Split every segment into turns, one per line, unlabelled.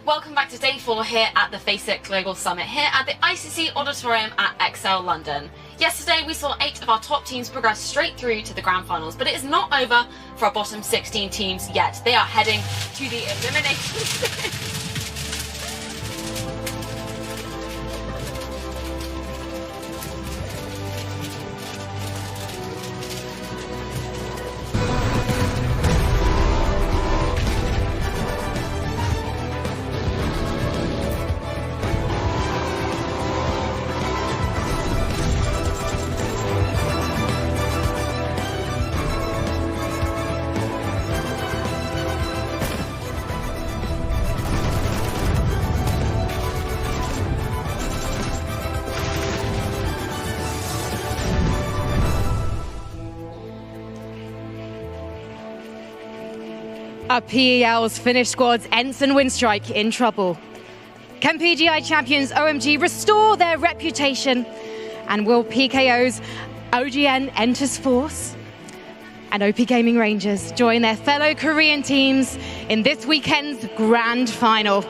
Welcome back to day 4 here at the Face It Global Summit here at the ICC Auditorium at XL London. Yesterday we saw 8 of our top teams progress straight through to the grand finals, but it is not over for our bottom 16 teams yet. They are heading to the elimination stage.
Are PEL's Finnish squad's Ensign Windstrike in trouble? Can PGI champions OMG restore their reputation? And will PKO's OGN enters force? And OP Gaming Rangers join their fellow Korean teams in this weekend's grand final.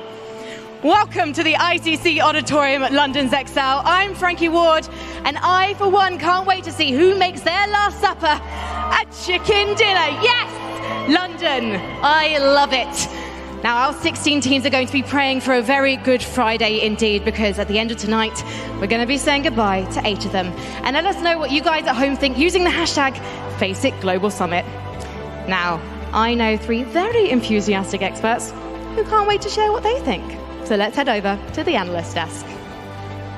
Welcome to the ICC Auditorium at London's XL. I'm Frankie Ward, and I, for one, can't wait to see who makes their last supper a chicken dinner. Yes! London, I love it. Now, our 16 teams are going to be praying for a very good Friday indeed, because at the end of tonight, we're going to be saying goodbye to 8 of them. And let us know what you guys at home think using the hashtag #FaceItGlobalSummit. Now, I know 3 very enthusiastic experts who can't wait to share what they think. So let's head over to the analyst desk.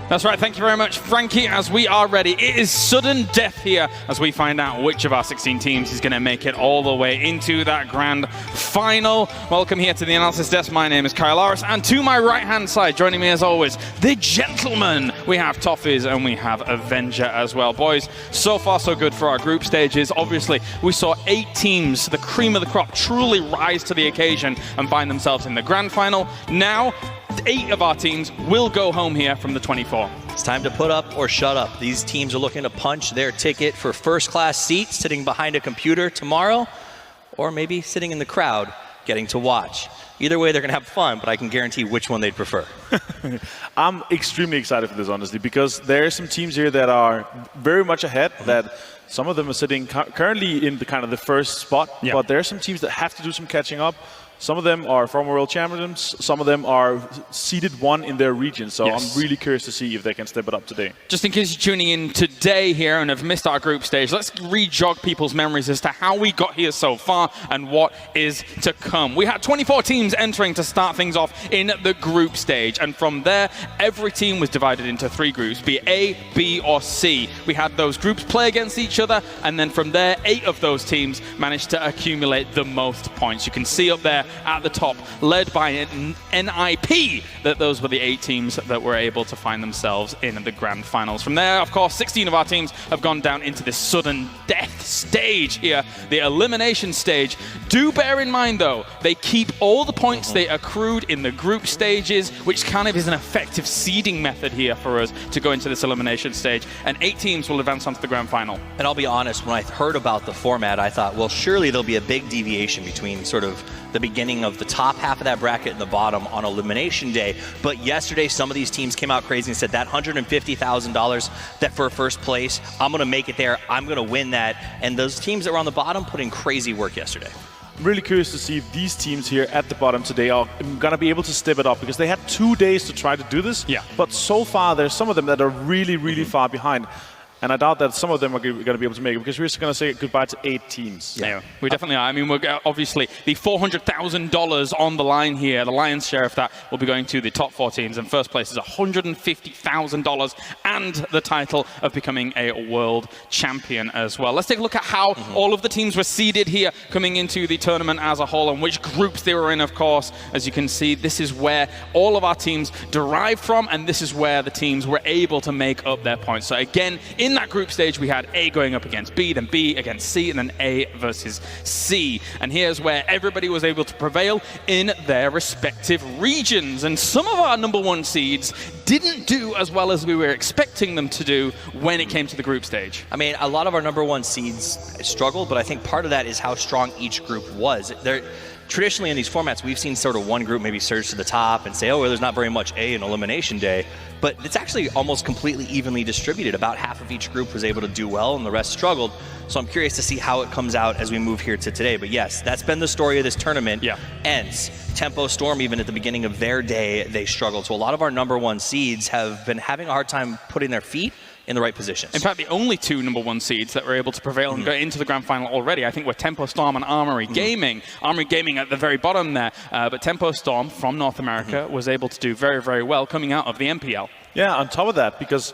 That's right, thank you very much, Frankie, as we are ready. It is sudden death here as we find out which of our 16 teams is going to make it all the way into that grand final. Welcome here to the analysis desk. My name is Kyle Aris, and to my right-hand side, joining me as always, the gentleman. We have Toffees and we have Avenger as well. Boys, so far so good for our group stages. Obviously, we saw 8 teams, the cream of the crop, truly rise to the occasion and find themselves in the grand final. Now, 8 of our teams will go home here from the 24.
It's time to put up or shut up. These teams are looking to punch their ticket for first-class seats, sitting behind a computer tomorrow, or maybe sitting in the crowd, getting to watch. Either way, they're going to have fun, but I can guarantee which one they'd prefer.
I'm extremely excited for this, honestly, because there are some teams here that are very much ahead, that some of them are sitting currently in the kind of the first spot, but there are some teams that have to do some catching up. Some of them are former world champions, some of them are seeded 1 in their region, so I'm really curious to see if they can step it up today.
Just in case you're tuning in today here and have missed our group stage, let's re-jog people's memories as to how we got here so far and what is to come. We had 24 teams entering to start things off in the group stage, and from there, every team was divided into 3 groups, be it A, B, or C. We had those groups play against each other, and then from there, 8 of those teams managed to accumulate the most points. You can see up there at the top, led by an NIP, that those were the 8 teams that were able to find themselves in the grand finals. From there, of course, 16 of our teams have gone down into this sudden death stage here, the elimination stage. Do bear in mind, though, they keep all the points they accrued in the group stages, which kind of is an effective seeding method here for us to go into this elimination stage, and 8 teams will advance onto the grand final.
And I'll be honest, when I heard about the format, I thought, well, surely there'll be a big deviation between sort of the beginning of the top half of that bracket and the bottom on elimination day. But yesterday, some of these teams came out crazy and said that $150,000 that for first place, I'm going to make it there, I'm going to win that. And those teams that were on the bottom put in crazy work yesterday.
I'm really curious to see if these teams here at the bottom today are going to be able to step it up, because they had 2 days to try to do this. But so far, there's some of them that are really, really far behind. And I doubt that some of them are going to be able to make it, because we're just going to say goodbye to 8 teams.
Yeah, we definitely are. I mean, we're obviously the $400,000 on the line here. The lion's share of that will be going to the top 4 teams. And first place is $150,000 and the title of becoming a world champion as well. Let's take a look at how all of the teams were seeded here coming into the tournament as a whole, and which groups they were in, of course. As you can see, this is where all of our teams derived from, and this is where the teams were able to make up their points. So again, in that group stage, we had A going up against B, then B against C, and then A versus C. And here's where everybody was able to prevail in their respective regions. And some of our #1 seeds didn't do as well as we were expecting them to do when it came to the group stage.
I mean, a lot of our #1 seeds struggled, but I think part of that is how strong each group was. traditionally in these formats, we've seen sort of one group maybe surge to the top and say, oh, well, there's not very much A in Elimination Day. But it's actually almost completely evenly distributed. About half of each group was able to do well and the rest struggled. So I'm curious to see how it comes out as we move here to today. But yes, that's been the story of this tournament.
Yeah.
Ends. Tempo Storm, even at the beginning of their day, they struggled. So a lot of our #1 seeds have been having a hard time putting their feet in the right positions.
In fact, the only two #1 seeds that were able to prevail and go into the grand final already, I think, were Tempo Storm and Armory Gaming. Armory Gaming at the very bottom there, but Tempo Storm from North America was able to do very, very well coming out of the MPL.
Yeah, on top of that, because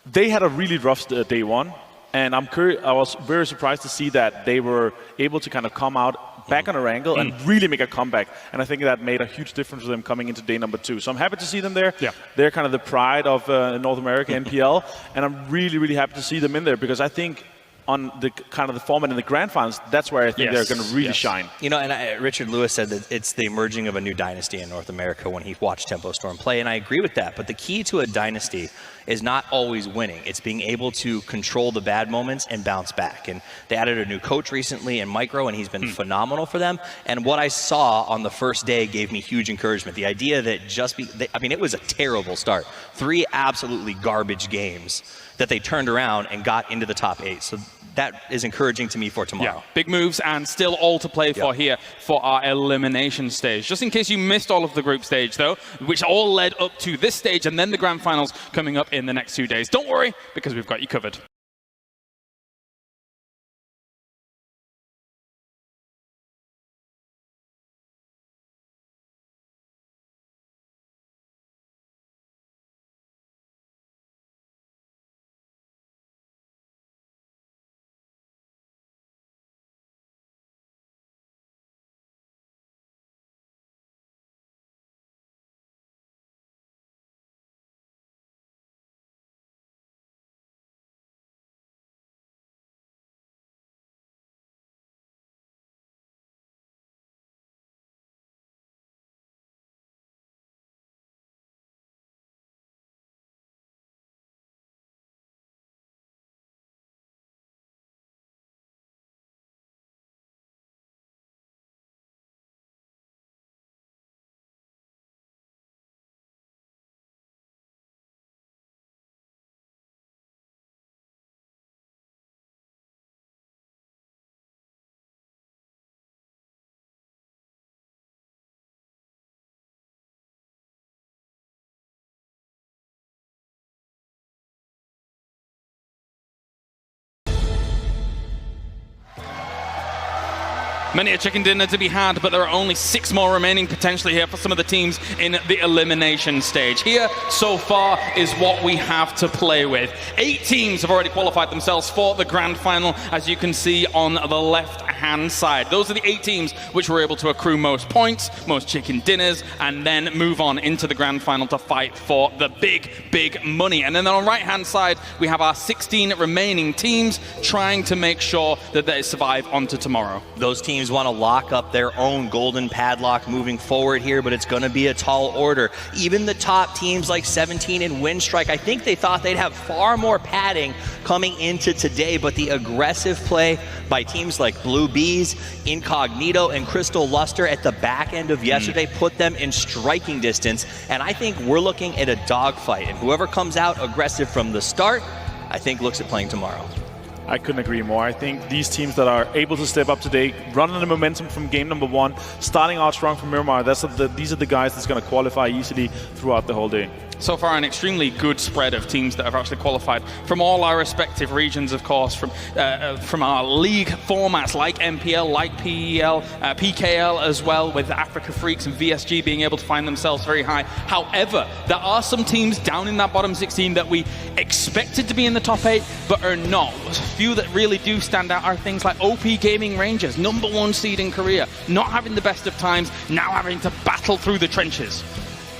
they had a really rough day one, and I was very surprised to see that they were able to kind of come out back on a wrangle and really make a comeback. And I think that made a huge difference for them coming into day #2. So I'm happy to see them there.
Yeah.
They're kind of the pride of North America MPL, and I'm really, really happy to see them in there because I think on the kind of the format in the grand finals, that's where I think they're going to really shine.
You know, and Richard Lewis said that it's the emerging of a new dynasty in North America when he watched Tempo Storm play, and I agree with that. But the key to a dynasty is not always winning. It's being able to control the bad moments and bounce back. And they added a new coach recently in Micro, and he's been phenomenal for them. And what I saw on the first day gave me huge encouragement. The idea that I mean, it was a terrible start. 3 absolutely garbage games that they turned around and got into the top 8. So that is encouraging to me for tomorrow.
Yeah, big moves and still all to play for here for our elimination stage. Just in case you missed all of the group stage, though, which all led up to this stage and then the grand finals coming up in the next 2 days. Don't worry, because we've got you covered. Many a chicken dinner to be had, but there are only 6 more remaining potentially here for some of the teams in the elimination stage. Here, so far, is what we have to play with. 8 teams have already qualified themselves for the grand final, as you can see on the left-hand side. Those are the 8 teams which were able to accrue most points, most chicken dinners, and then move on into the grand final to fight for the big, big money. And then on the right-hand side, we have our 16 remaining teams trying to make sure that they survive onto tomorrow.
Those teams want to lock up their own golden padlock moving forward here, but it's going to be a tall order. Even the top teams like 17 and Windstrike, I think they thought they'd have far more padding coming into today, but the aggressive play by teams like Blue Bees, Incognito, and Crystal Luster at the back end of yesterday put them in striking distance, and I think we're looking at a dogfight, and whoever comes out aggressive from the start, I think looks at playing tomorrow.
I couldn't agree more. I think these teams that are able to step up today, running the momentum from game #1, starting out strong from Miramar, these are the guys that's going to qualify easily throughout the whole day.
So far, an extremely good spread of teams that have actually qualified from all our respective regions, of course, from our league formats like MPL, like PEL, PKL as well, with Africa Freaks and VSG being able to find themselves very high. However, there are some teams down in that bottom 16 that we expected to be in the top 8, but are not. A few that really do stand out are things like OP Gaming Rangers, #1 seed in Korea, not having the best of times, now having to battle through the trenches.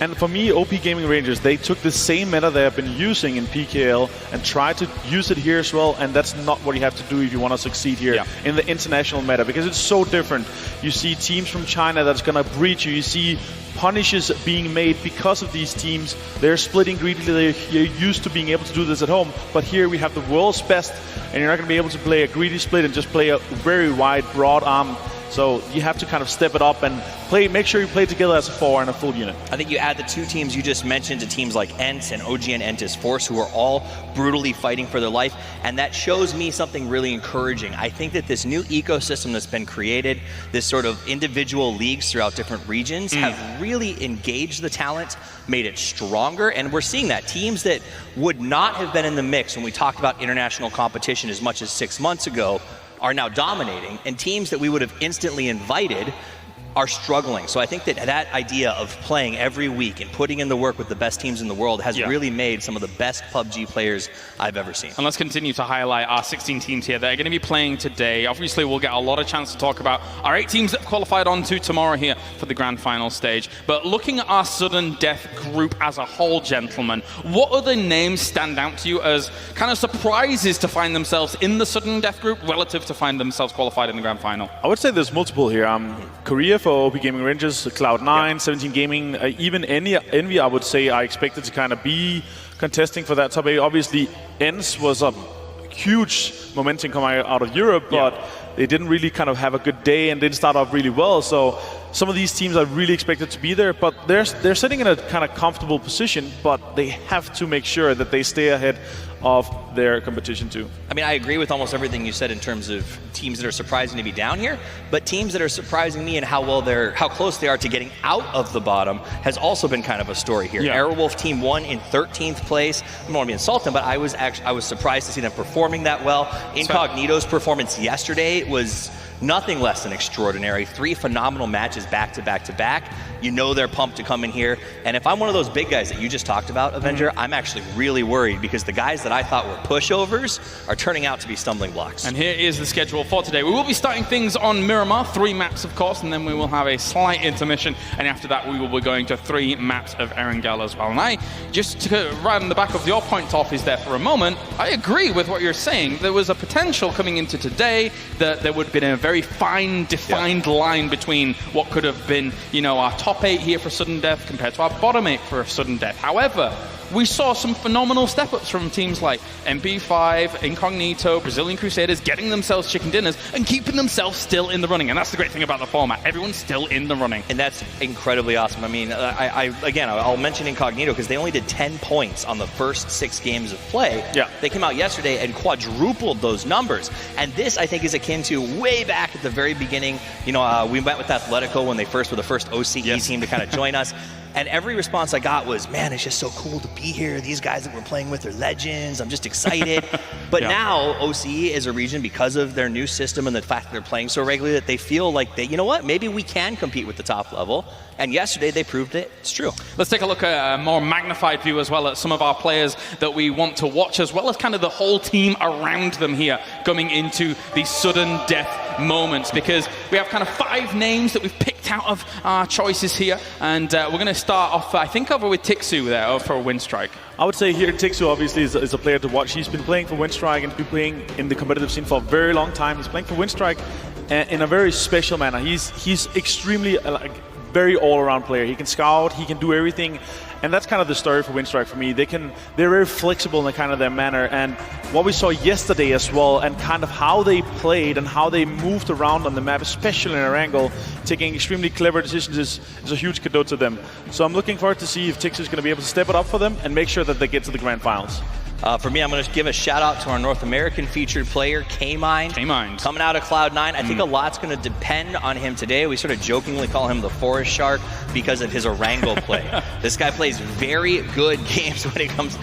And for me, OP Gaming Rangers, they took the same meta they have been using in PKL and tried to use it here as well, and that's not what you have to do if you want to succeed here in the international meta, because it's so different. You see teams from China that's going to breach you. You see punishes being made because of these teams. They're splitting greedily. They're used to being able to do this at home, but here we have the world's best, and you're not going to be able to play a greedy split and just play a very wide, broad arm. So you have to kind of step it up and make sure you play together as a 4 and a full unit.
I think you add the 2 teams you just mentioned to teams like ENT and OGN Entis Force, who are all brutally fighting for their life, and that shows me something really encouraging. I think that this new ecosystem that's been created, this sort of individual leagues throughout different regions, have really engaged the talent, made it stronger, and we're seeing that. Teams that would not have been in the mix when we talked about international competition as much as 6 months ago are now dominating, and teams that we would have instantly invited are struggling. So I think that that idea of playing every week and putting in the work with the best teams in the world has really made some of the best PUBG players I've ever seen.
And let's continue to highlight our 16 teams here that are going to be playing today. Obviously, we'll get a lot of chance to talk about our 8 teams that qualified on to tomorrow here for the grand final stage. But looking at our sudden death group as a whole, gentlemen, what other names stand out to you as kind of surprises to find themselves in the sudden death group relative to find themselves qualified in the grand final?
I would say there's multiple here. Korea for OP Gaming Rangers, Cloud9, 17 Gaming, even Envy, I would say I expected to kind of be contesting for that top 8. Obviously, ENS was a huge momentum coming out of Europe, but they didn't really kind of have a good day and didn't start off really well. So some of these teams I really expected to be there, but they're sitting in a kind of comfortable position, but they have to make sure that they stay ahead of their competition too.
I mean, I agree with almost everything you said in terms of teams that are surprising to be down here, but teams that are surprising me and how close they are to getting out of the bottom has also been kind of a story here. Airwolf Team 1 in 13th place. I don't want to be insulting, but I was surprised to see them performing that well. Incognito's performance yesterday was nothing less than extraordinary. 3 phenomenal matches back to back to back. You know they're pumped to come in here. And if I'm one of those big guys that you just talked about, Avenger, I'm actually really worried because the guys that I thought were pushovers are turning out to be stumbling blocks.
And here is the schedule for today. We will be starting things on Miramar, 3 maps of course, and then we will have a slight intermission. And after that, we will be going to 3 maps of Erangel as well. And I, just to ride on the back of your point, Top, is there for a moment, I agree with what you're saying. There was a potential coming into today that there would have been a very fine, defined line between what could have been, you know, our top 8 here for sudden death compared to our bottom 8 for sudden death. However, we saw some phenomenal step-ups from teams like MP5, Incognito, Brazilian Crusaders, getting themselves chicken dinners and keeping themselves still in the running. And that's the great thing about the format. Everyone's still in the running.
And that's incredibly awesome. I mean, again, I'll mention Incognito because they only did 10 points on the first 6 games of play. They came out yesterday and quadrupled those numbers. And this, I think, is akin to way back at the very beginning. You know, we went with Athletico when they were the first OCE team to kind of join us. And every response I got was, man, it's just so cool to be here. These guys that we're playing with are legends. I'm just excited. But now OCE is a region, because of their new system and the fact that they're playing so regularly, that they feel like, you know what, maybe we can compete with the top level. And yesterday they proved it. It's true.
Let's take a look at a more magnified view as well at some of our players that we want to watch, as well as kind of the whole team around them here coming into these sudden death moments, because we have kind of 5 names that we've picked out of our choices here. And we're going to start off, I think, over with Tixu there for a Winstrike. I
would say here Tixu obviously is a player to watch. He's been playing for Winstrike and been playing in the competitive scene for a very long time. He's playing for Winstrike in a very special manner. He's extremely very all-around player. He can scout, he can do everything, and that's kind of the story for Winstrike for me. They're very flexible in kind of their manner, and what we saw yesterday as well, and kind of how they played and how they moved around on the map, especially in Erangel, taking extremely clever decisions is a huge kudos to them. So I'm looking forward to see if Tixu is going to be able to step it up for them and make sure that they get to the grand finals.
For me, I'm going to give a shout out to our North American featured player, K-Mind. Coming out of Cloud9. I think a lot's going to depend on him today. We sort of jokingly call him the Forest Shark because of his Erangel play. This guy plays very good games when it comes...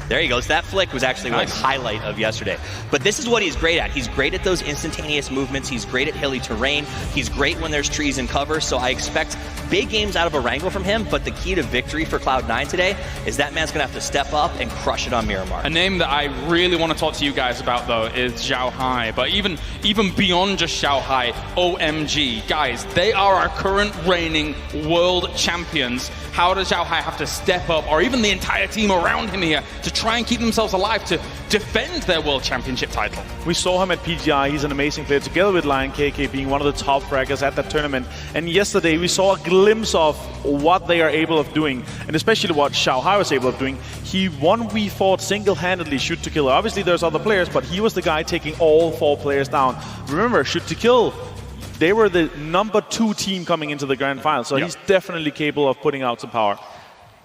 There he goes. That flick was actually like highlight of yesterday. But this is what he's great at. He's great at those instantaneous movements. He's great at hilly terrain. He's great when there's trees and cover. So I expect big games out of Erangel from him. But the key to victory for Cloud9 today is that man's going to have to step up and crush it on Miramar.
A name that I really want to talk to you guys about, though, is Zhao Hai. But even beyond just Zhao Hai, OMG. Guys, they are our current reigning world champions. How does Zhao Hai have to step up, or even the entire team around him here, to try and keep themselves alive to defend their world championship title? We saw him at PGI. He's an amazing player, together with Lion KK being one of the top fraggers at that tournament. And yesterday we saw a glimpse of what they are able of doing, and especially what Zhao Hai was able of doing. He 1v4'd single-handedly shoot to kill. Obviously there's other players, but he was the guy taking all 4 players down. Remember, shoot to kill,
they were the #2 team coming into the grand final. So he's definitely capable of putting out some power.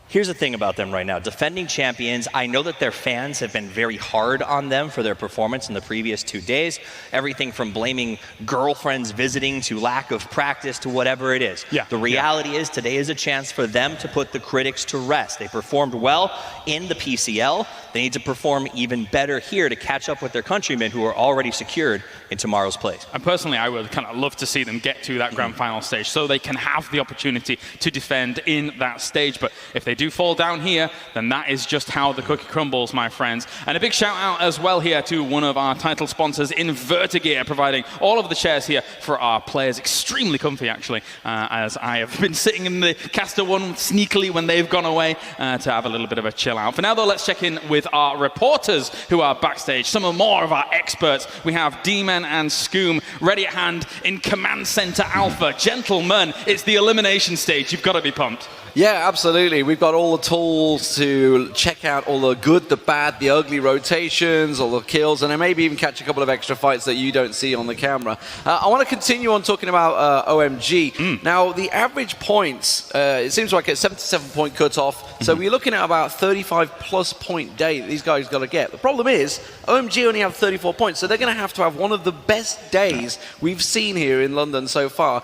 Here's the thing about them right now. Defending champions, I know that their fans have been very hard on them for their performance in the previous 2 days. Everything from blaming girlfriends visiting to lack of practice to whatever it is. The reality is today is a chance for them to put the critics to rest. They performed well in the PCL. They need to perform even better here to catch up with their countrymen who are already secured in tomorrow's place.
And personally, I would kind of love to see them get to that grand final stage so they can have the opportunity to defend in that stage. But if they do fall down here, then that is just how the cookie crumbles, my friends. And a big shout out as well here to one of our title sponsors, Invertigear, providing all of the chairs here for our players. Extremely comfy, actually, as I have been sitting in the caster one sneakily when they've gone away to have a little bit of a chill out. For now, though, let's check in with our reporters who are backstage. Some more of our experts. We have D-Man and Scoom ready at hand in Command Center Alpha. Gentlemen, it's the elimination stage. You've got to be pumped.
Yeah, absolutely. We've got all the tools to check out all the good, the bad, the ugly rotations, all the kills, and then maybe even catch a couple of extra fights that you don't see on the camera. I want to continue on talking about OMG. Now, the average points, it seems like a 77-point cutoff, so we're looking at about 35-plus point day that these guys got to get. The problem is, OMG only have 34 points, so they're going to have one of the best days we've seen here in London so far,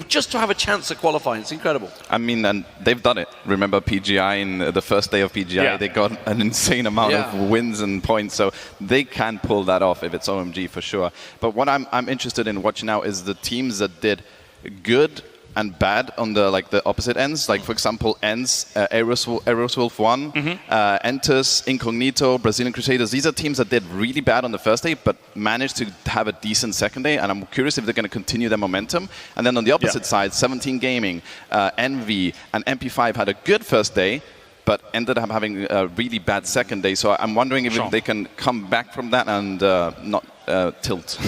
just to have a chance at qualifying. It's incredible.
I mean, and they've done it. Remember PGI in the first day of PGI, they got an insane amount of wins and points, so they can pull that off if it's OMG for sure. But what I'm interested in watching now is the teams that did good and bad on the opposite ends. Like, for example, ENCE, Aeroswolf 1, Entus, Incognito, Brazilian Crusaders. These are teams that did really bad on the first day, but managed to have a decent second day. And I'm curious if they're going to continue their momentum. And then on the opposite side, 17 Gaming, Envy, and MP5 had a good first day, but ended up having a really bad second day. So I'm wondering if they can come back from that and not tilt.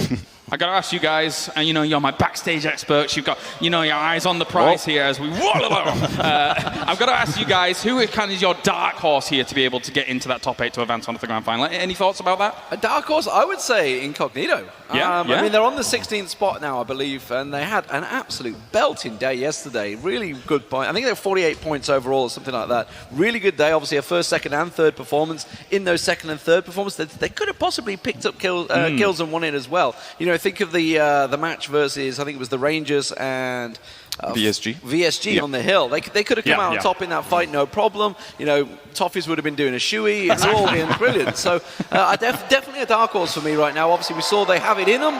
I got to ask you guys, and you're my backstage experts. You've got, your eyes on the prize here as we. I've got to ask you guys, who kind of is your dark horse here to be able to get into that top 8 to advance on to the grand final? Any thoughts about that?
A dark horse, I would say Incognito. I mean, they're on the 16th spot now, I believe, and they had an absolute belting day yesterday. Really good point. I think they were 48 points overall or something like that. Really good day. Obviously, a first, second, and third performance. In those second and third performances, they could have possibly picked up kills and won it as well. Think of the match versus, I think it was the Rangers and VSG on the hill. They could have come out on top in that fight, no problem. Toffees would have been doing a shoey. It's all been brilliant. So definitely a dark horse for me right now. Obviously, we saw they have it in them.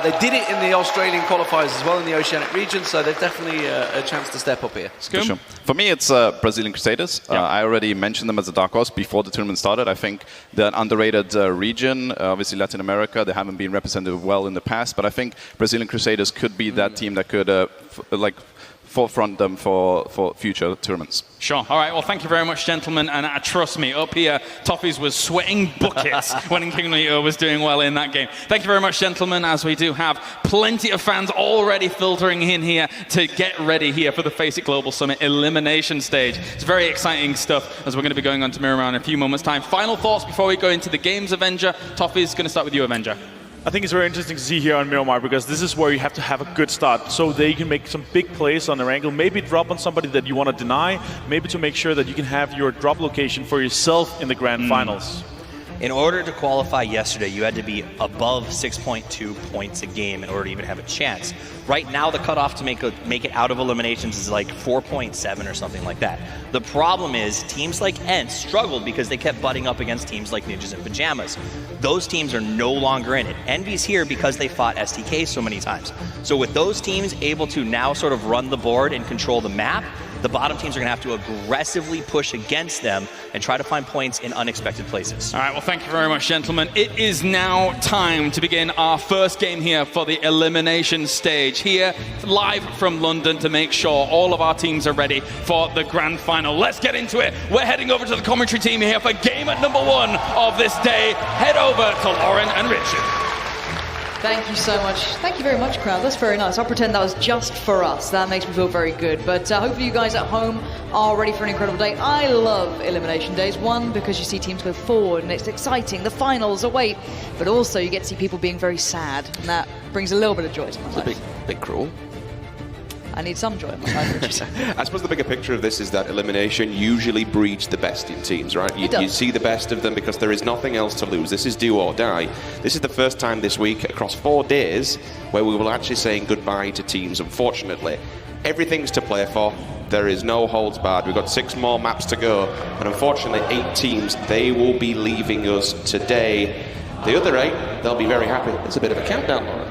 They did it in the Australian qualifiers as well in the Oceanic region. So they're definitely a chance to step up here.
For sure. For me, it's Brazilian Crusaders. I already mentioned them as a dark horse before the tournament started. I think they're an underrated region. Obviously, Latin America, they haven't been represented well in the past. But I think Brazilian Crusaders could be that team that could forefront them for future tournaments.
Sure. All right. Well, thank you very much, gentlemen. And trust me, up here, Toffees was sweating buckets when Incognito was doing well in that game. Thank you very much, gentlemen, as we do have plenty of fans already filtering in here to get ready here for the Face It Global Summit elimination stage. It's very exciting stuff as we're going to be going on to Miramar in a few moments' time. Final thoughts before we go into the games, Avenger. Toffees, going to start with you, Avenger.
I think it's very interesting to see here on Miramar because this is where you have to have a good start so they can make some big plays on their angle, maybe drop on somebody that you want to deny, maybe to make sure that you can have your drop location for yourself in the grand finals.
In order to qualify yesterday, you had to be above 6.2 points a game in order to even have a chance. Right now, the cutoff to make it out of eliminations is like 4.7 or something like that. The problem is teams like ENCE struggled because they kept butting up against teams like Ninjas in Pajamas. Those teams are no longer in it. Envy's here because they fought STK so many times. So with those teams able to now sort of run the board and control the map, the bottom teams are going to have to aggressively push against them and try to find points in unexpected places.
All right, well, thank you very much, gentlemen. It is now time to begin our first game here for the elimination stage. Here, live from London to make sure all of our teams are ready for the grand final. Let's get into it. We're heading over to the commentary team here for game at number 1 of this day. Head over to Lauren and Richard.
Thank you so much. Thank you very much, crowd. That's very nice. I'll pretend that was just for us. That makes me feel very good. But hopefully you guys at home are ready for an incredible day. I love elimination days. One, because you see teams go forward and it's exciting. The finals await. But also you get to see people being very sad. And that brings a little bit of joy to my life.
big cruel.
I need some joy in my life.
I suppose the bigger picture of this is that elimination usually breeds the best in teams, right? You see the best of them because there is nothing else to lose. This is do or die. This is the first time this week across 4 days where we will actually saying goodbye to teams, unfortunately. Everything's to play for. There is no holds barred. We've got 6 more maps to go. And unfortunately, 8 teams, they will be leaving us today. The other 8, they'll be very happy. It's a bit of a countdown, Lauren.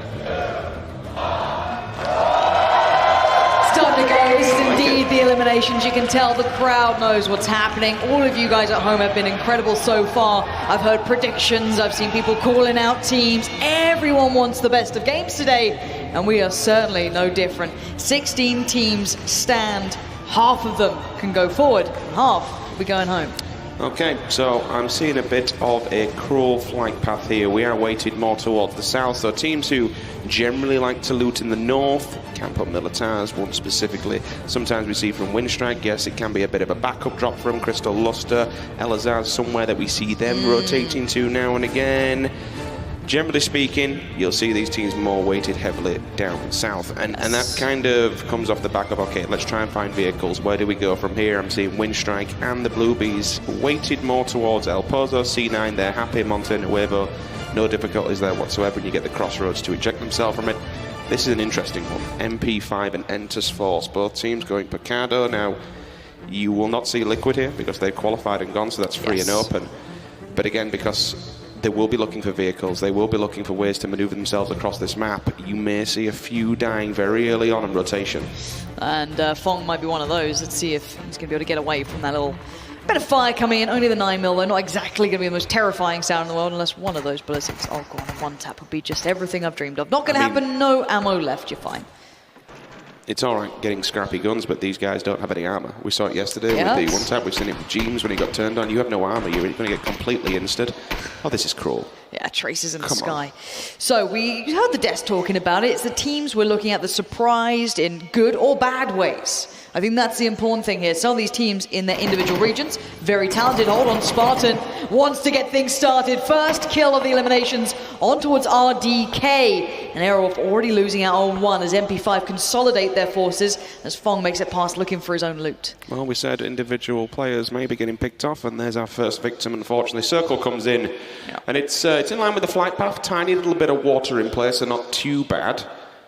Starting to go. This is indeed the eliminations. You can tell the crowd knows what's happening. All of you guys at home have been incredible so far. I've heard predictions. I've seen people calling out teams. Everyone wants the best of games today, and we are certainly no different. 16 teams stand. Half of them can go forward. Half will be going home.
Okay, so I'm seeing a bit of a cruel flight path here. We are weighted more towards the south, so teams who generally like to loot in the north, Camp Up Militars, one specifically. Sometimes we see from Windstrike, yes, it can be a bit of a backup drop from Crystal Luster. Elazar's somewhere that we see them rotating to now and again. Generally speaking, you'll see these teams more weighted heavily down south, and that kind of comes off the back of, okay, let's try and find vehicles. Where do we go from here? I'm seeing Windstrike and the Bluebees weighted more towards El Pozo, C9, they're happy, Monte Nuevo, no difficulties there whatsoever, and you get the Crossroads to eject themselves from it. This is an interesting one. MP5 and Entus Force, both teams going Picado. Now, you will not see Liquid here because they've qualified and gone, so that's free and open. But again, because they will be looking for vehicles, they will be looking for ways to maneuver themselves across this map. You may see a few dying very early on in rotation.
And Fong might be one of those. Let's see if he's going to be able to get away from that little bit of fire coming in. Only the 9mm, though, not exactly going to be the most terrifying sound in the world unless one of those ballistics all gone. One tap would be just everything I've dreamed of. Not going to happen, no ammo left, you're fine.
It's all right getting scrappy guns, but these guys don't have any armor. We saw it yesterday with the one tap. We've seen it with James when he got turned on. You have no armor. You're going to get completely insted. Oh, this is cruel.
Yeah, traces in the sky. So we heard the desk talking about it. It's the teams we're looking at, the surprised in good or bad ways. I think that's the important thing here. Some of these teams in their individual regions, very talented. Hold on, Spartan wants to get things started. First kill of the eliminations on towards RDK. And Aerowolf already losing out on 1 as MP5 consolidate their forces as Fong makes it past looking for his own loot.
Well, we said individual players may be getting picked off, and there's our first victim, unfortunately. Circle comes in, and it's in line with the flight path. Tiny little bit of water in place, so not too bad.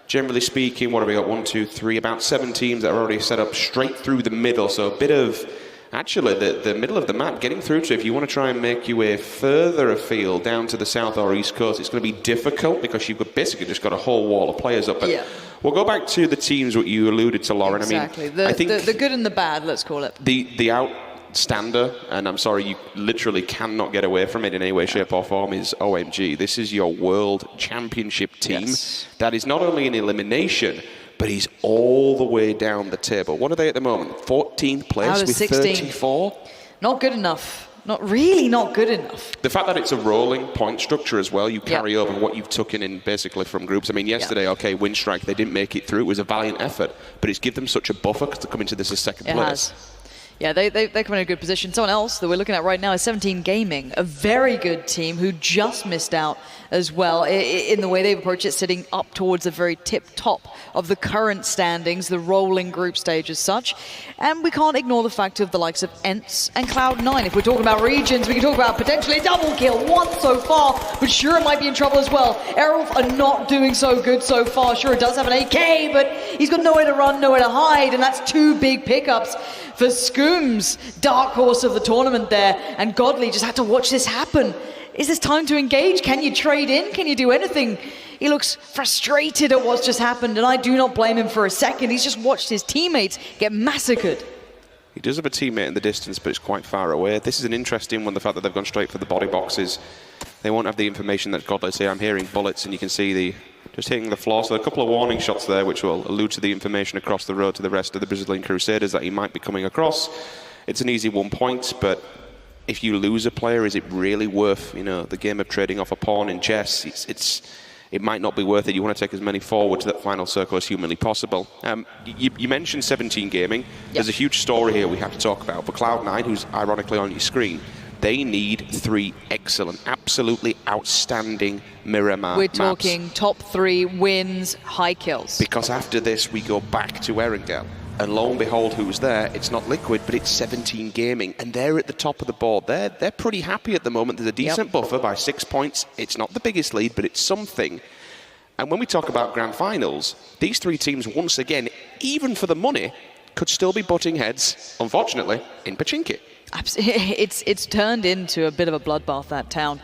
Generally speaking, what have we got? 1, 2, 3, about 7 teams that are already set up straight through the middle. So a bit of, actually, the middle of the map, getting through to, if you want to try and make your way further afield down to the south or east coast, it's going to be difficult because you've basically just got a whole wall of players up. But we'll go back to the teams what you alluded to, Lauren.
Exactly.
I mean, I think
the good and the bad, let's call it.
The outstander, and I'm sorry, you literally cannot get away from it in any way, shape or form, is OMG. This is your world championship team that is not only in elimination, but he's all the way down the table. What are they at the moment? 14th place with
16.
34?
Not good enough. Not good enough.
The fact that it's a rolling point structure as well, you carry over what you've taken in basically from groups. I mean, yesterday, okay, Windstrike, they didn't make it through. It was a valiant effort, but it's given them such a buffer to come into this as second place.
Yeah, they come in a good position. Someone else that we're looking at right now is 17 Gaming, a very good team who just missed out as well in the way they've approached it, sitting up towards the very tip top of the current standings, the rolling group stage as such. And we can't ignore the fact of the likes of Ents and Cloud9. If we're talking about regions, we can talk about potentially a double kill, 1 so far, but Shura might be in trouble as well. Aerowolf are not doing so good so far. Shura does have an AK, but he's got nowhere to run, nowhere to hide, and that's 2 big pickups for Scooms, dark horse of the tournament there, and Godly just had to watch this happen. Is this time to engage? Can you trade in? Can you do anything? He looks frustrated at what's just happened, and I do not blame him for a second. He's just watched his teammates get massacred.
He does have a teammate in the distance, but it's quite far away. This is an interesting one, the fact that they've gone straight for the body boxes. They won't have the information that Godly say. I'm hearing bullets, and you can see the just hitting the floor. So a couple of warning shots there, which will allude to the information across the road to the rest of the Brazilian Crusaders that he might be coming across. It's an easy 1 point, but if you lose a player, is it really worth, you know, the game of trading off a pawn in chess? It might not be worth it. You want to take as many forward to that final circle as humanly possible. You mentioned 17 Gaming. There's a huge story here we have to talk about. For Cloud9, who's ironically on your screen, They need 3 excellent, absolutely outstanding Miramar
We're
maps.
talking top 3 wins, high kills.
Because after this, we go back to Erangel. And lo and behold, who's there? It's not Liquid, but it's 17 Gaming. And they're at the top of the board. They're pretty happy at the moment. There's a decent buffer by 6 points. It's not the biggest lead, but it's something. And when we talk about grand finals, these 3 teams, once again, even for the money, could still be butting heads, unfortunately, in Pachinki.
It's turned into a bit of a bloodbath, that town.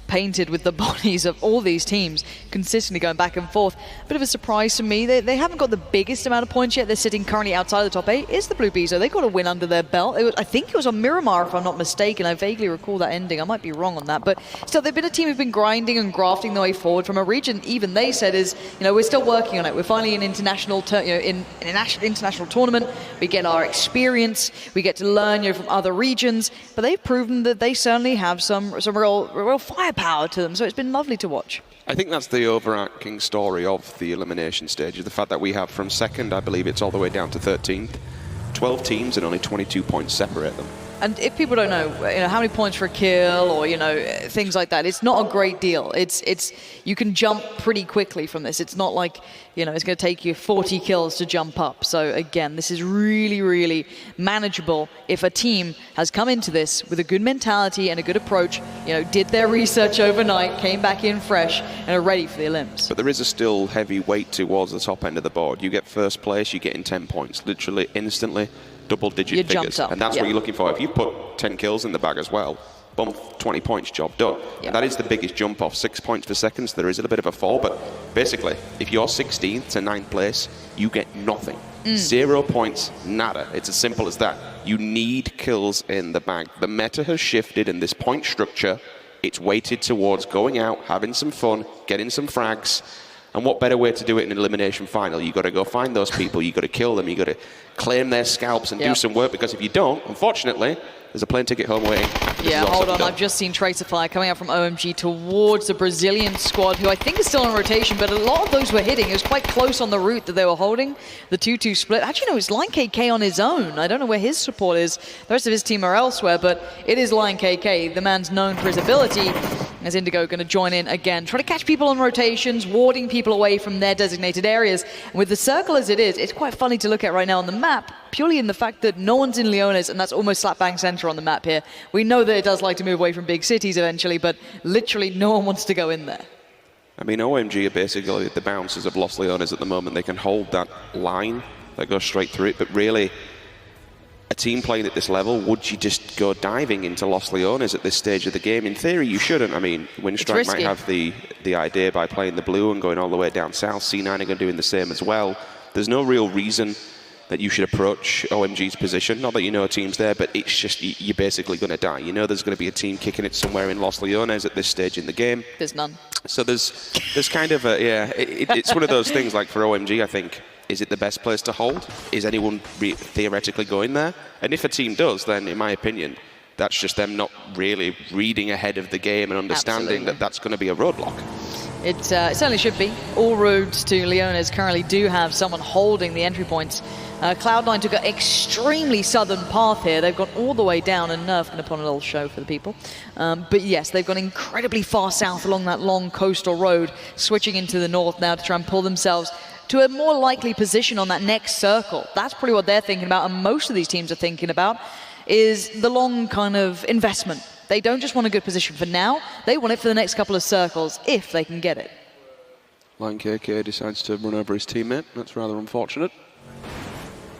Painted with the bodies of all these teams consistently going back and forth. A bit of a surprise to me. They haven't got the biggest amount of points yet. They're sitting currently outside of the top 8. Is the Blue Bees, though. They've got a win under their belt. I think it was on Miramar, if I'm not mistaken. I vaguely recall that ending. I might be wrong on that. But still, they've been a team who've been grinding and grafting their way forward from a region. Even they said is, we're still working on it. We're finally in international, in an international tournament. We get our experience. We get to learn, from other regions. But they've proven that they certainly have some real firepower to them, so it's been lovely to watch.
I think that's the overarching story of the elimination stage, is the fact that we have from second, I believe it's all the way down to 13th, 12 teams and only 22 points separate them.
And if people don't know, how many points for a kill or, things like that, it's not a great deal. It's you can jump pretty quickly from this. It's not like, it's going to take you 40 kills to jump up. So again, this is really, really manageable if a team has come into this with a good mentality and a good approach, did their research overnight, came back in fresh and are ready for the Olymps.
But there is a still heavy weight towards the top end of the board. You get first place, you get in 10 points, literally instantly. Double-digit figures, and that's what you're looking for. If you put 10 kills in the bag as well, boom, 20 points, job done. And that is the biggest jump off. 6 points per second, so there is a bit of a fall, but basically, if you're 16th to 9th place, you get nothing. 0 points, nada. It's as simple as that. You need kills in the bag. The meta has shifted in this point structure. It's weighted towards going out, having some fun, getting some frags. And what better way to do it in an elimination final? You've got to go find those people, you've got to kill them, you've got to claim their scalps and do some work, because if you don't, unfortunately, there's a plane ticket home waiting.
Yeah, hold on, I've just seen Tracer Fire coming out from OMG towards the Brazilian squad, who I think is still on rotation, but a lot of those were hitting. It was quite close on the route that they were holding, the 2-2 split. Actually, no, it's Lion KK on his own. I don't know where his support is. The rest of his team are elsewhere, but it is Lion KK. The man's known for his ability. As Indigo going to join in again, try to catch people on rotations, warding people away from their designated areas. And with the circle as it is, it's quite funny to look at right now on the map, purely in the fact that no one's in Leones, and that's almost slap bang center on the map here. We know that it does like to move away from big cities eventually, but literally no one wants to go in there.
I mean, OMG are basically the bouncers of Los Leones at the moment. They can hold that line that goes straight through it, but really, a team playing at this level, would you just go diving into Los Leones at this stage of the game? In theory, you shouldn't. I mean, Winstrike might have the idea by playing the blue and going all the way down south. C9 are going to do the same as well. There's no real reason that you should approach OMG's position. Not that you know a team's there, but it's just you're basically going to die. There's going to be a team kicking it somewhere in Los Leones at this stage in the game.
There's none.
So there's kind of a, it's one of those things, like for OMG, I think, is it the best place to hold? Is anyone theoretically going there? And if a team does, then in my opinion, that's just them not really reading ahead of the game and understanding that that's going to be a roadblock.
It certainly should be. All roads to Leones currently do have someone holding the entry points. Cloud9 took an extremely southern path here. They've gone all the way down, and Nerf going to put on a little show for the people. But yes, they've gone incredibly far south along that long coastal road, switching into the north now to try and pull themselves to a more likely position on that next circle. That's probably what they're thinking about, and most of these teams are thinking about, is the long kind of investment. They don't just want a good position for now, they want it for the next couple of circles, if they can get it.
Lion KK decides to run over his teammate. That's rather unfortunate.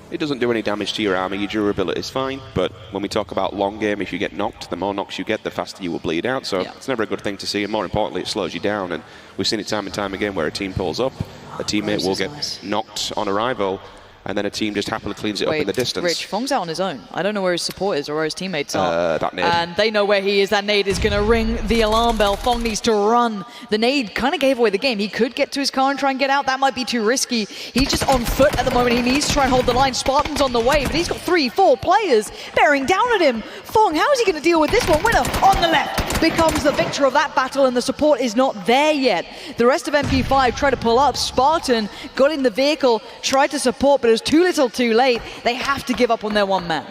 It doesn't do any damage to your armor, your durability is fine, but when we talk about long game, if you get knocked, the more knocks you get, the faster you will bleed out, so it's never a good thing to see, and more importantly, it slows you down, and we've seen it time and time again where a team pulls up, a teammate will get knocked on arrival, and then a team just happily cleans it up in the distance.
Rich, Fong's out on his own. I don't know where his support is or where his teammates are.
That nade.
And they know where he is. That nade is going to ring the alarm bell. Fong needs to run. The nade kind of gave away the game. He could get to his car and try and get out. That might be too risky. He's just on foot at the moment. He needs to try and hold the line. Spartan's on the way, but he's got 3-4 players bearing down at him. Fong, how is he going to deal with this one? Winner on the left becomes the victor of that battle, and the support is not there yet. The rest of MP5 tried to pull up. Spartan got in the vehicle, tried to support, but it was too little too late. They have to give up on their one man.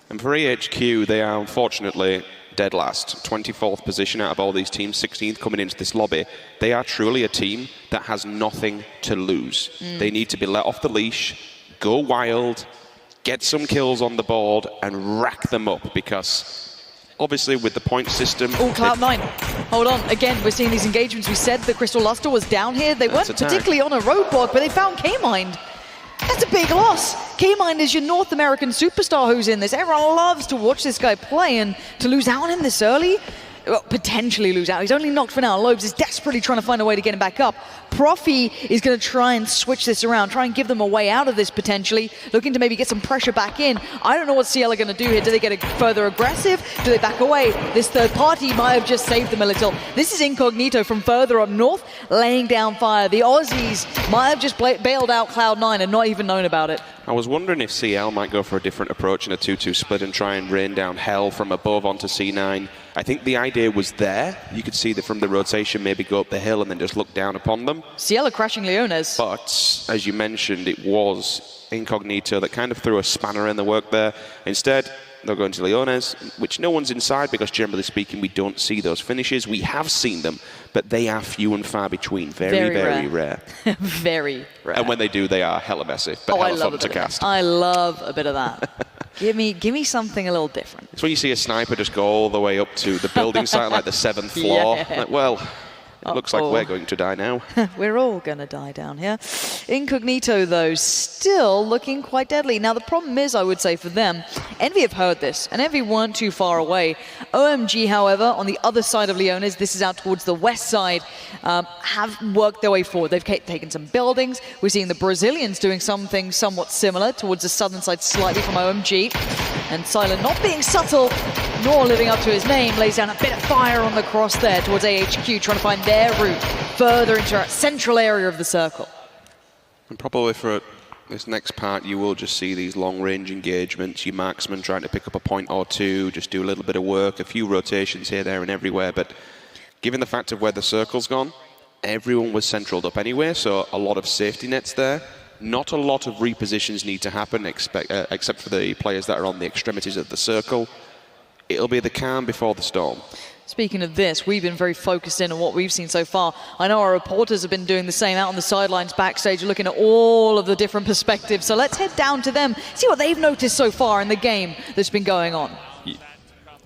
And for AHQ, they are unfortunately dead last, 24th position out of all these teams, 16th coming into this lobby. They are truly a team that has nothing to lose. They need to be let off the leash, go wild, get some kills on the board, and rack them up, because obviously with the point system...
Oh, Cloud9. Hold on. Again, we're seeing these engagements. We said the Crystal Luster was down here. They weren't particularly on a roadblock, but they found K-Mind. That's a big loss. K-Mind is your North American superstar who's in this. Everyone loves to watch this guy play, and to lose out on him this early, well, potentially lose out. He's only knocked for now. Lobes is desperately trying to find a way to get him back up. Profi is going to try and switch this around, try and give them a way out of this potentially, looking to maybe get some pressure back in. I don't know what CL are going to do here. Do they get further aggressive? Do they back away? This third party might have just saved them a little. This is Incognito from further up north, laying down fire. The Aussies might have just bailed out Cloud9 and not even known about it.
I was wondering if CL might go for a different approach in a 2-2 split and try and rain down hell from above onto C9. I think the idea was there. You could see that from the rotation, maybe go up the hill and then just look down upon them.
CL are crashing Leones.
But, as you mentioned, it was Incognito that kind of threw a spanner in the work there. Instead, they're going to Leones, which no one's inside, because generally speaking, we don't see those finishes. We have seen them, but they are few and far between. Very rare.
Very rare.
And when they do, they are hella messy, but hella fun to cast.
I love a bit of that. Give me something a little different.
It's when you see a sniper just go all the way up to the building site, like the 7th floor.
Yeah.
Like, well, it looks like we're going to die now.
We're all going to die down here. Incognito, though, still looking quite deadly. Now, the problem is, I would say, for them, Envy have heard this, and Envy weren't too far away. OMG, however, on the other side of Leones, this is out towards the west side, have worked their way forward. They've taken some buildings. We're seeing the Brazilians doing something somewhat similar towards the southern side, slightly from OMG. And Silent, not being subtle, nor living up to his name, lays down a bit of fire on the cross there towards AHQ, trying to find their route further into our central area of the circle.
And probably for this next part, you will just see these long-range engagements, your marksman trying to pick up a point or two, just do a little bit of work, a few rotations here, there, and everywhere. But given the fact of where the circle's gone, everyone was centraled up anyway, so a lot of safety nets there. Not a lot of repositions need to happen, except for the players that are on the extremities of the circle. It'll be the calm before the storm.
Speaking of this, we've been very focused in on what we've seen so far. I know our reporters have been doing the same out on the sidelines backstage, looking at all of the different perspectives. So let's head down to them, see what they've noticed so far in the game that's been going on.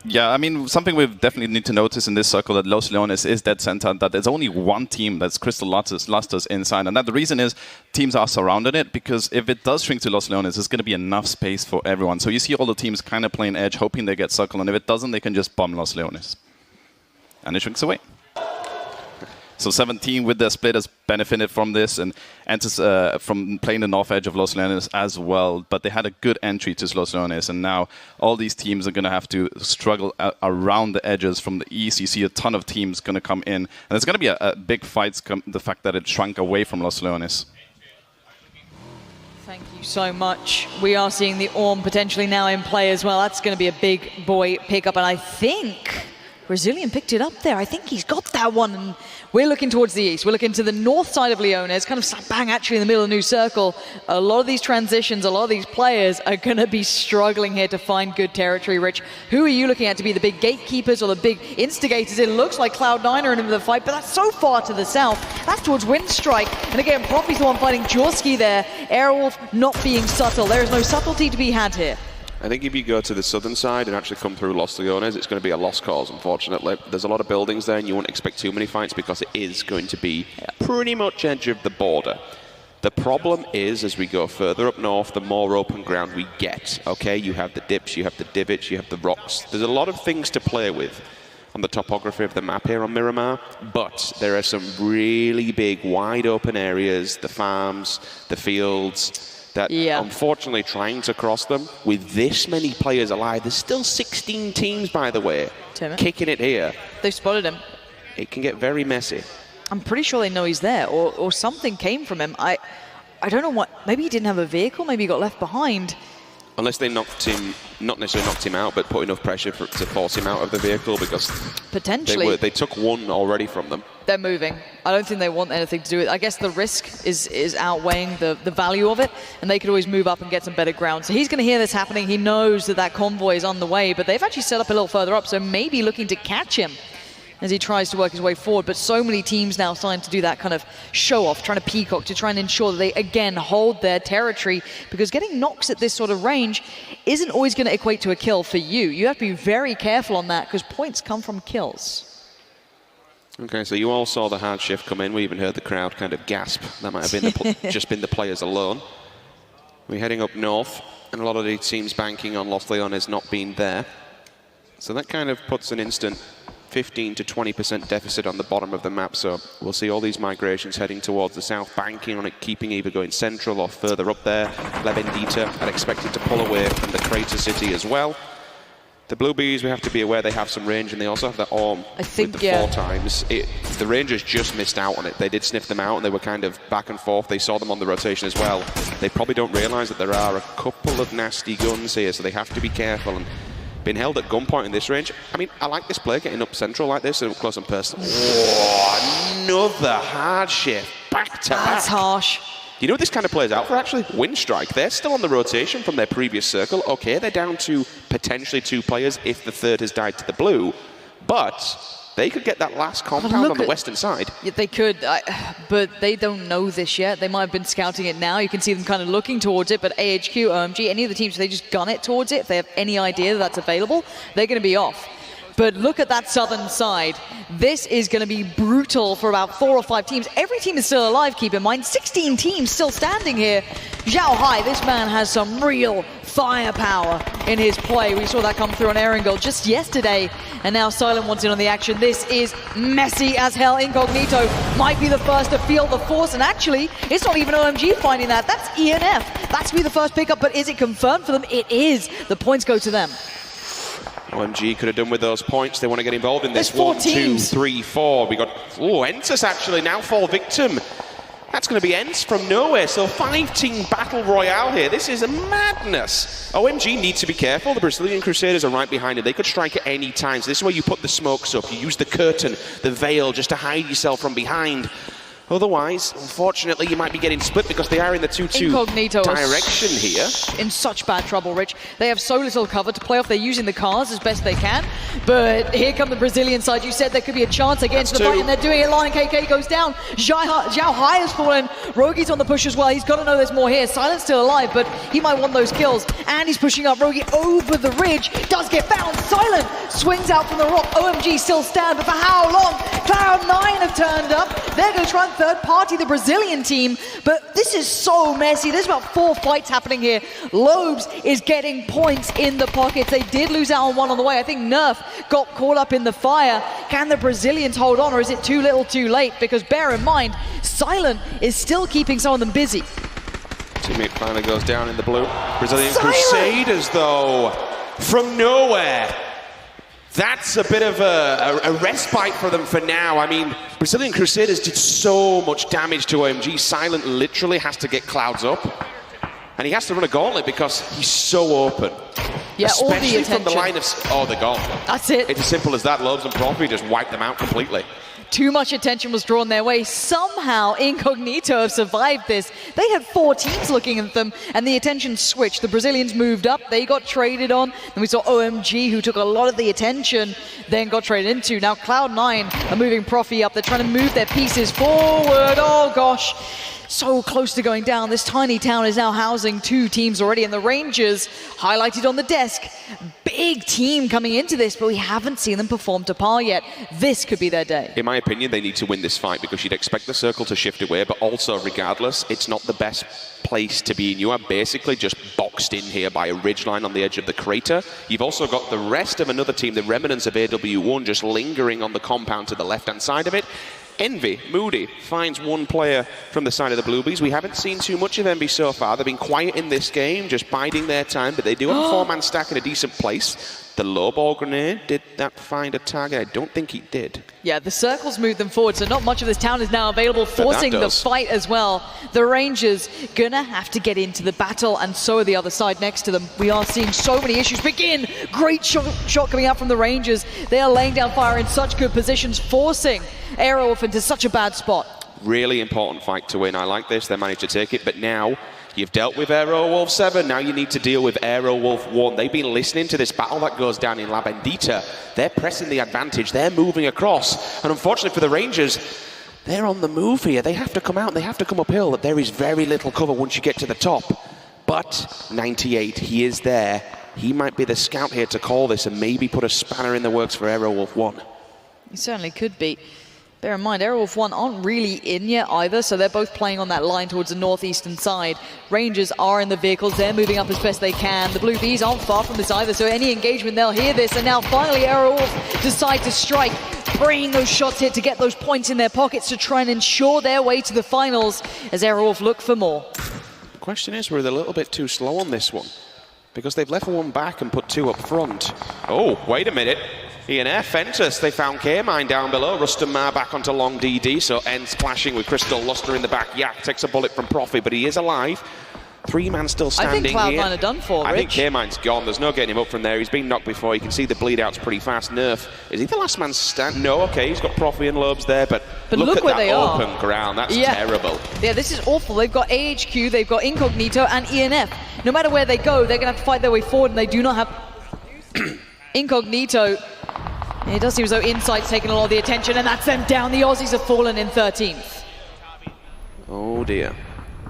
Yeah, I mean, something we definitely need to notice in this circle that Los Leones is dead center, that there's only one team that's Crystal Lusters inside. And that the reason is teams are surrounding it, because if it does shrink to Los Leones, there's going to be enough space for everyone. So you see all the teams kind of playing edge, hoping they get circle. And if it doesn't, they can just bomb Los Leones. And it shrinks away. So 17 with their split has benefited from this and enters from playing the north edge of Los Leones as well. But they had a good entry to Los Leones, and now all these teams are going to have to struggle around the edges from the east. You see a ton of teams going to come in, and there's going to be a big fight, the fact that it shrunk away from Los Leones.
Thank you so much. We are seeing the Orm potentially now in play as well. That's going to be a big boy pickup, and I think Brazilian picked it up there. I think he's got that one. And we're looking towards the east. We're looking to the north side of Leones, kind of slap bang actually in the middle of the new circle. A lot of these transitions, a lot of these players are going to be struggling here to find good territory. Rich, who are you looking at to be the big gatekeepers or the big instigators? It looks like Cloud9 are in the fight, but that's so far to the south. That's towards Windstrike. And again, Profi's the one fighting Jorski there. Airwolf not being subtle. There is no subtlety to be had here.
I think if you go to the southern side and actually come through Los Leones, it's going to be a lost cause, unfortunately. There's a lot of buildings there, and you won't expect too many fights because it is going to be pretty much edge of the border. The problem is, as we go further up north, the more open ground we get, okay? You have the dips, you have the divots, you have the rocks. There's a lot of things to play with on the topography of the map here on Miramar, but there are some really big, wide open areas, the farms, the fields, that unfortunately trying to cross them with this many players alive. There's still 16 teams, by the way, kicking it here.
They've spotted him.
It can get very messy.
I'm pretty sure they know he's there, or something came from him. I don't know what. Maybe he didn't have a vehicle. Maybe he got left behind.
Unless they knocked him, not necessarily knocked him out, but put enough pressure to force him out of the vehicle, because
potentially
they took one already from them.
They're moving. I don't think they want anything to do with it. I guess the risk is outweighing the value of it, and they could always move up and get some better ground. So he's going to hear this happening. He knows that that convoy is on the way, but they've actually set up a little further up, so maybe looking to catch him as he tries to work his way forward. But so many teams now starting to do that kind of show-off, trying to peacock, to try and ensure that they, again, hold their territory, because getting knocks at this sort of range isn't always going to equate to a kill for you. You have to be very careful on that, because points come from kills.
Okay, so you all saw the hard shift come in. We even heard the crowd kind of gasp. That might have been just been the players alone. We're heading up north, and a lot of the teams banking on Lost Leon has not been there. So that kind of puts an instant 15 to 20% deficit on the bottom of the map. So we'll see all these migrations heading towards the south, banking on it, keeping either going central or further up there. Levendita are expected to pull away from the crater city as well. The Bluebees, we have to be aware they have some range, and they also have that Orm with the 4 times. The Rangers just missed out on it. They did sniff them out, and they were kind of back and forth. They saw them on the rotation as well. They probably don't realise that there are a couple of nasty guns here, so they have to be careful. And being held at gunpoint in this range, I mean, I like this play, getting up central like this, and up close and personal. Oh, another hard shift, back to back.
That's harsh.
You know what this kind of plays out for, actually? Windstrike. They're still on the rotation from their previous circle. Okay, they're down to potentially 2 players if the third has died to the blue, but they could get that last compound on the western side.
Yeah, they could, but they don't know this yet. They might have been scouting it now. You can see them kind of looking towards it, but AHQ, OMG, any of the teams, if they just gun it towards it, if they have any idea that that's available, they're going to be off. But look at that southern side. This is going to be brutal for about 4 or 5 teams. Every team is still alive, keep in mind. 16 teams still standing here. Zhao Hai, this man has some real firepower in his play. We saw that come through on Erangel just yesterday, and now Silent wants in on the action. This is messy as hell. Incognito might be the first to feel the force, and actually, it's not even OMG finding that. That's ENF. That's be the first pickup, but is it confirmed for them? It is. The points go to them.
OMG could have done with those points. They want to get involved in this.
There's 4
1,
teams.
2, 3, 4. We got, Entus actually now fall victim. That's going to be Ents from nowhere. So 5-team battle royale here. This is a madness. OMG needs to be careful. The Brazilian Crusaders are right behind it. They could strike at any time. So this is where you put the smokes up. You use the curtain, the veil, just to hide yourself from behind. Otherwise, unfortunately, you might be getting split because they are in the 2-2 direction here.
In such bad trouble, Rich. They have so little cover to play off. They're using the cars as best they can. But here come the Brazilian side. You said there could be a chance against the fight, and they're doing it. Lion KK goes down. Zhao Hai has fallen. Rogi's on the push as well. He's got to know there's more here. Silent's still alive, but he might want those kills. And he's pushing up Rogi over the ridge. Does get found. Silent swings out from the rock. OMG still stand, but for how long? Cloud9 have turned up. They're going to try and third party the Brazilian team, but this is so messy. There's about 4 fights happening here. Lobes is getting points in the pockets. They did lose out on one on the way. I think Nerf got caught up in the fire. Can the Brazilians hold on, or is it too little too late? Because bear in mind, Silent is still keeping some of them busy.
Teammate finally goes down in the blue. Brazilian Crusaders, though, from nowhere. That's a bit of a respite for them for now. I mean, Brazilian Crusaders did so much damage to OMG. Silent literally has to get Clouds up. And he has to run a gauntlet because he's so open.
Yeah,
especially
all the attention.
from the line of... Oh, the gauntlet.
That's it.
It's as simple as that. Lobes and Profi just wiped them out completely.
Too much attention was drawn their way. Somehow, Incognito have survived this. They had 4 teams looking at them, and the attention switched. The Brazilians moved up. They got traded on. And we saw OMG, who took a lot of the attention, then got traded into. Now, Cloud9 are moving Profi up. They're trying to move their pieces forward. Oh, gosh. So close to going down. This tiny town is now housing 2 teams already, and the Rangers highlighted on the desk. Big team coming into this, but we haven't seen them perform to par yet. This could be their day.
In my opinion, they need to win this fight because you'd expect the circle to shift away, but also, regardless, it's not the best place to be in. You are basically just boxed in here by a ridgeline on the edge of the crater. You've also got the rest of another team, the remnants of AW1, just lingering on the compound to the left-hand side of it. Envy, Moody, finds 1 player from the side of the Bluebees. We haven't seen too much of Envy so far. They've been quiet in this game, just biding their time, but they do have a 4-man stack in a decent place. the low ball grenade, did that find a target? I don't think it did.
Yeah, the circles moved them forward, so not much of this town is now available, forcing the fight as well. The Rangers gonna have to get into the battle, and so are the other side next to them. We are seeing so many issues begin. Great shot coming out from the Rangers. They are laying down fire in such good positions, forcing Aerowolf into such a bad spot.
Really important fight to win. I like this. They managed to take it, but now you've dealt with Aerowolf 7, now you need to deal with Aerowolf 1. They've been listening to this battle that goes down in La Bendita. They're pressing the advantage, they're moving across. And unfortunately for the Rangers, they're on the move here. They have to come out, they have to come uphill. There is very little cover once you get to the top. But 98, he is there. He might be the scout here to call this and maybe put a spanner in the works for Aerowolf 1.
He certainly could be. Bear in mind, Aerowolf 1 aren't really in yet either, so they're both playing on that line towards the northeastern side. Rangers are in the vehicles, they're moving up as best they can. The Blue Bees aren't far from this either, so any engagement, they'll hear this. And now finally Aerowolf decide to strike, bringing those shots here to get those points in their pockets to try and ensure their way to the finals as Aerowolf look for more.
The question is, we're a little bit too slow on this one, because they've left one back and put two up front. Oh, wait a minute. ENF, Ventus, they found K-Mine down below. Rustam Mar back onto long DD, so ends clashing with Crystal Luster in the back. Yak takes a bullet from Profi, but he is alive. 3-man still standing here.
I think Cloud9 are done for, Rich.
I think K-Mine's gone. There's no getting him up from there. He's been knocked before. You can see the bleed out's pretty fast. Nerf, is he the last man stand? No, okay, he's got Profi and Lobes there, but look at
where
that
they
open
are.
ground. That's terrible.
Yeah, this is awful. They've got AHQ, they've got Incognito and ENF. No matter where they go, they're going to have to fight their way forward, and they do not have Incognito. It does seem as though Insight's taking a lot of the attention, and that's them down. The Aussies have fallen in 13th.
Oh dear.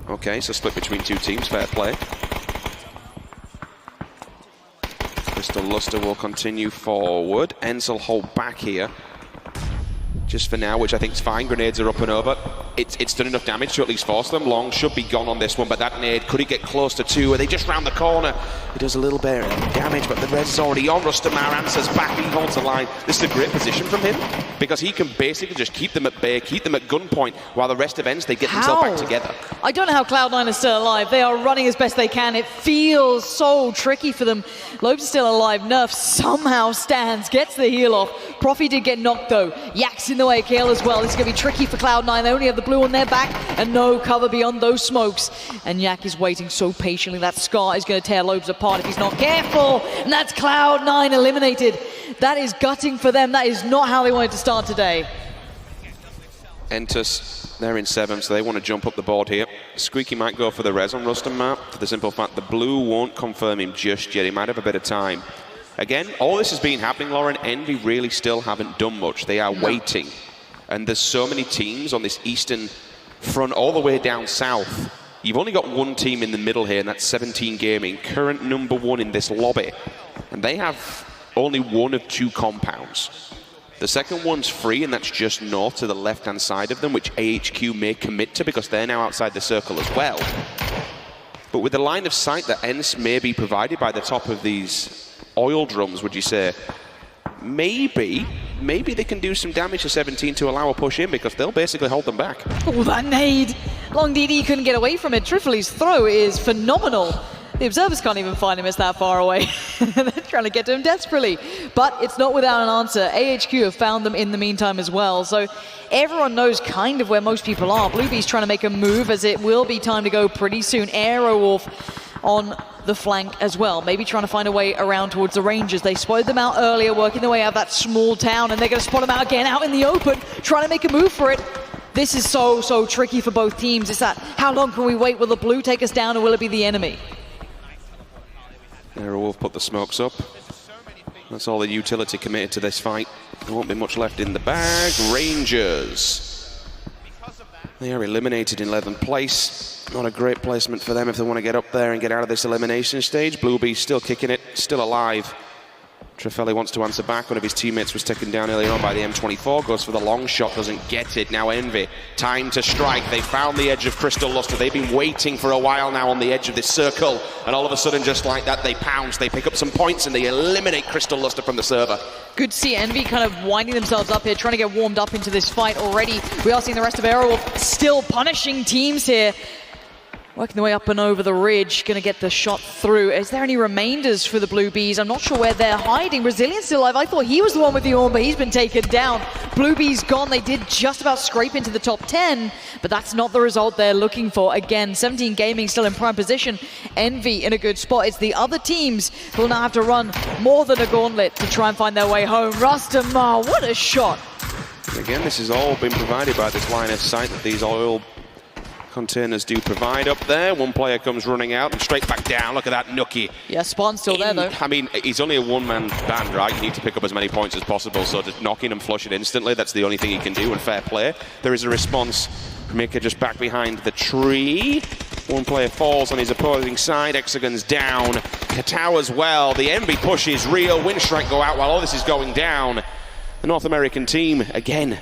Okay, so split between two teams, fair play. Crystal Luster will continue forward. Enz will hold back here. Just for now, which I think is fine. Grenades are up and over. It's done enough damage to at least force them. Long should be gone on this one, but that nade, could he get close to two? Are they just round the corner? It does a little bit of damage, but the res is already on. Rustamar answers back, he holds the line. This is a great position from him, because he can basically just keep them at bay, keep them at gunpoint, while the rest of Enz, they get themselves back together.
I don't know how Cloud9 are still alive. They are running as best they can. It feels so tricky for them. Lobes is still alive. Nerf somehow stands, gets the heal off. Profi did get knocked though. Yak's in the way, Kale as well. This is going to be tricky for Cloud9. They only have the blue on their back and no cover beyond those smokes. And Yak is waiting so patiently. That Scar is going to tear Lobes apart if he's not careful. And that's Cloud9 eliminated. That is gutting for them. That is not how they wanted to start today.
Entus, they're in 7, so they want to jump up the board here. Squeaky might go for the res on Rustam map, for the simple fact the blue won't confirm him just yet. He might have a bit of time. Again, all this has been happening, Lauren. Envy really still haven't done much. They are waiting. And there's so many teams on this eastern front all the way down south. You've only got one team in the middle here, and that's 17 Gaming, current #1 in this lobby. And they have only one of two compounds. The second one's free, and that's just north to the left-hand side of them, which AHQ may commit to because they're now outside the circle as well. But with the line of sight that ENS may be provided by the top of these oil drums, would you say, maybe they can do some damage to 17 to allow a push in, because they'll basically hold them back.
Oh, that nade! Long DD couldn't get away from it. Trifoli's throw is phenomenal. The observers can't even find him, it's that far away. They're trying to get to him desperately. But it's not without an answer. AHQ have found them in the meantime as well. So everyone knows kind of where most people are. Bluebee's trying to make a move, as it will be time to go pretty soon. Aerowolf on the flank as well. Maybe trying to find a way around towards the Rangers. They spotted them out earlier, working their way out of that small town, and they're going to spot them out again, out in the open, trying to make a move for it. This is so tricky for both teams. It's that, how long can we wait? Will the blue take us down, or will it be the enemy?
Aerowolf put the smokes up. That's all the utility committed to this fight. There won't be much left in the bag. Rangers. They are eliminated in 11th place. Not a great placement for them if they want to get up there and get out of this elimination stage. Bluebee's still kicking it, still alive. Trefeli wants to answer back. One of his teammates was taken down earlier on by the M24. Goes for the long shot, doesn't get it. Now Envy, time to strike. They found the edge of Crystal Luster. They've been waiting for a while now on the edge of this circle. And all of a sudden, just like that, they pounce. They pick up some points and they eliminate Crystal Luster from the server.
Good to see Envy kind of winding themselves up here, trying to get warmed up into this fight already. We are seeing the rest of Aerowolf still punishing teams here. Working their way up and over the ridge, going to get the shot through. Is there any remainders for the Blue Bees? I'm not sure where they're hiding. Brazilian's still alive. I thought he was the one with the Orn, but he's been taken down. Blue Bees gone. They did just about scrape into the top 10, but that's not the result they're looking for. Again, 17 Gaming still in prime position. Envy in a good spot. It's the other teams who will now have to run more than a gauntlet to try and find their way home. Rastamar, what a shot.
Again, this has all been provided by this line of sight that these oil containers do provide up there. One player comes running out and straight back down. Look at that nookie.
Yeah, Spawn's still there though.
I mean, he's only a one-man band, right? You need to pick up as many points as possible, so just knock in and flush it instantly. That's the only thing he can do, and fair play. There is a response. Mika just back behind the tree. One player falls on his opposing side. Hexagon's down. Katao as well. The Envy pushes. Rio, Windstrike go out while all this is going down. The North American team, again,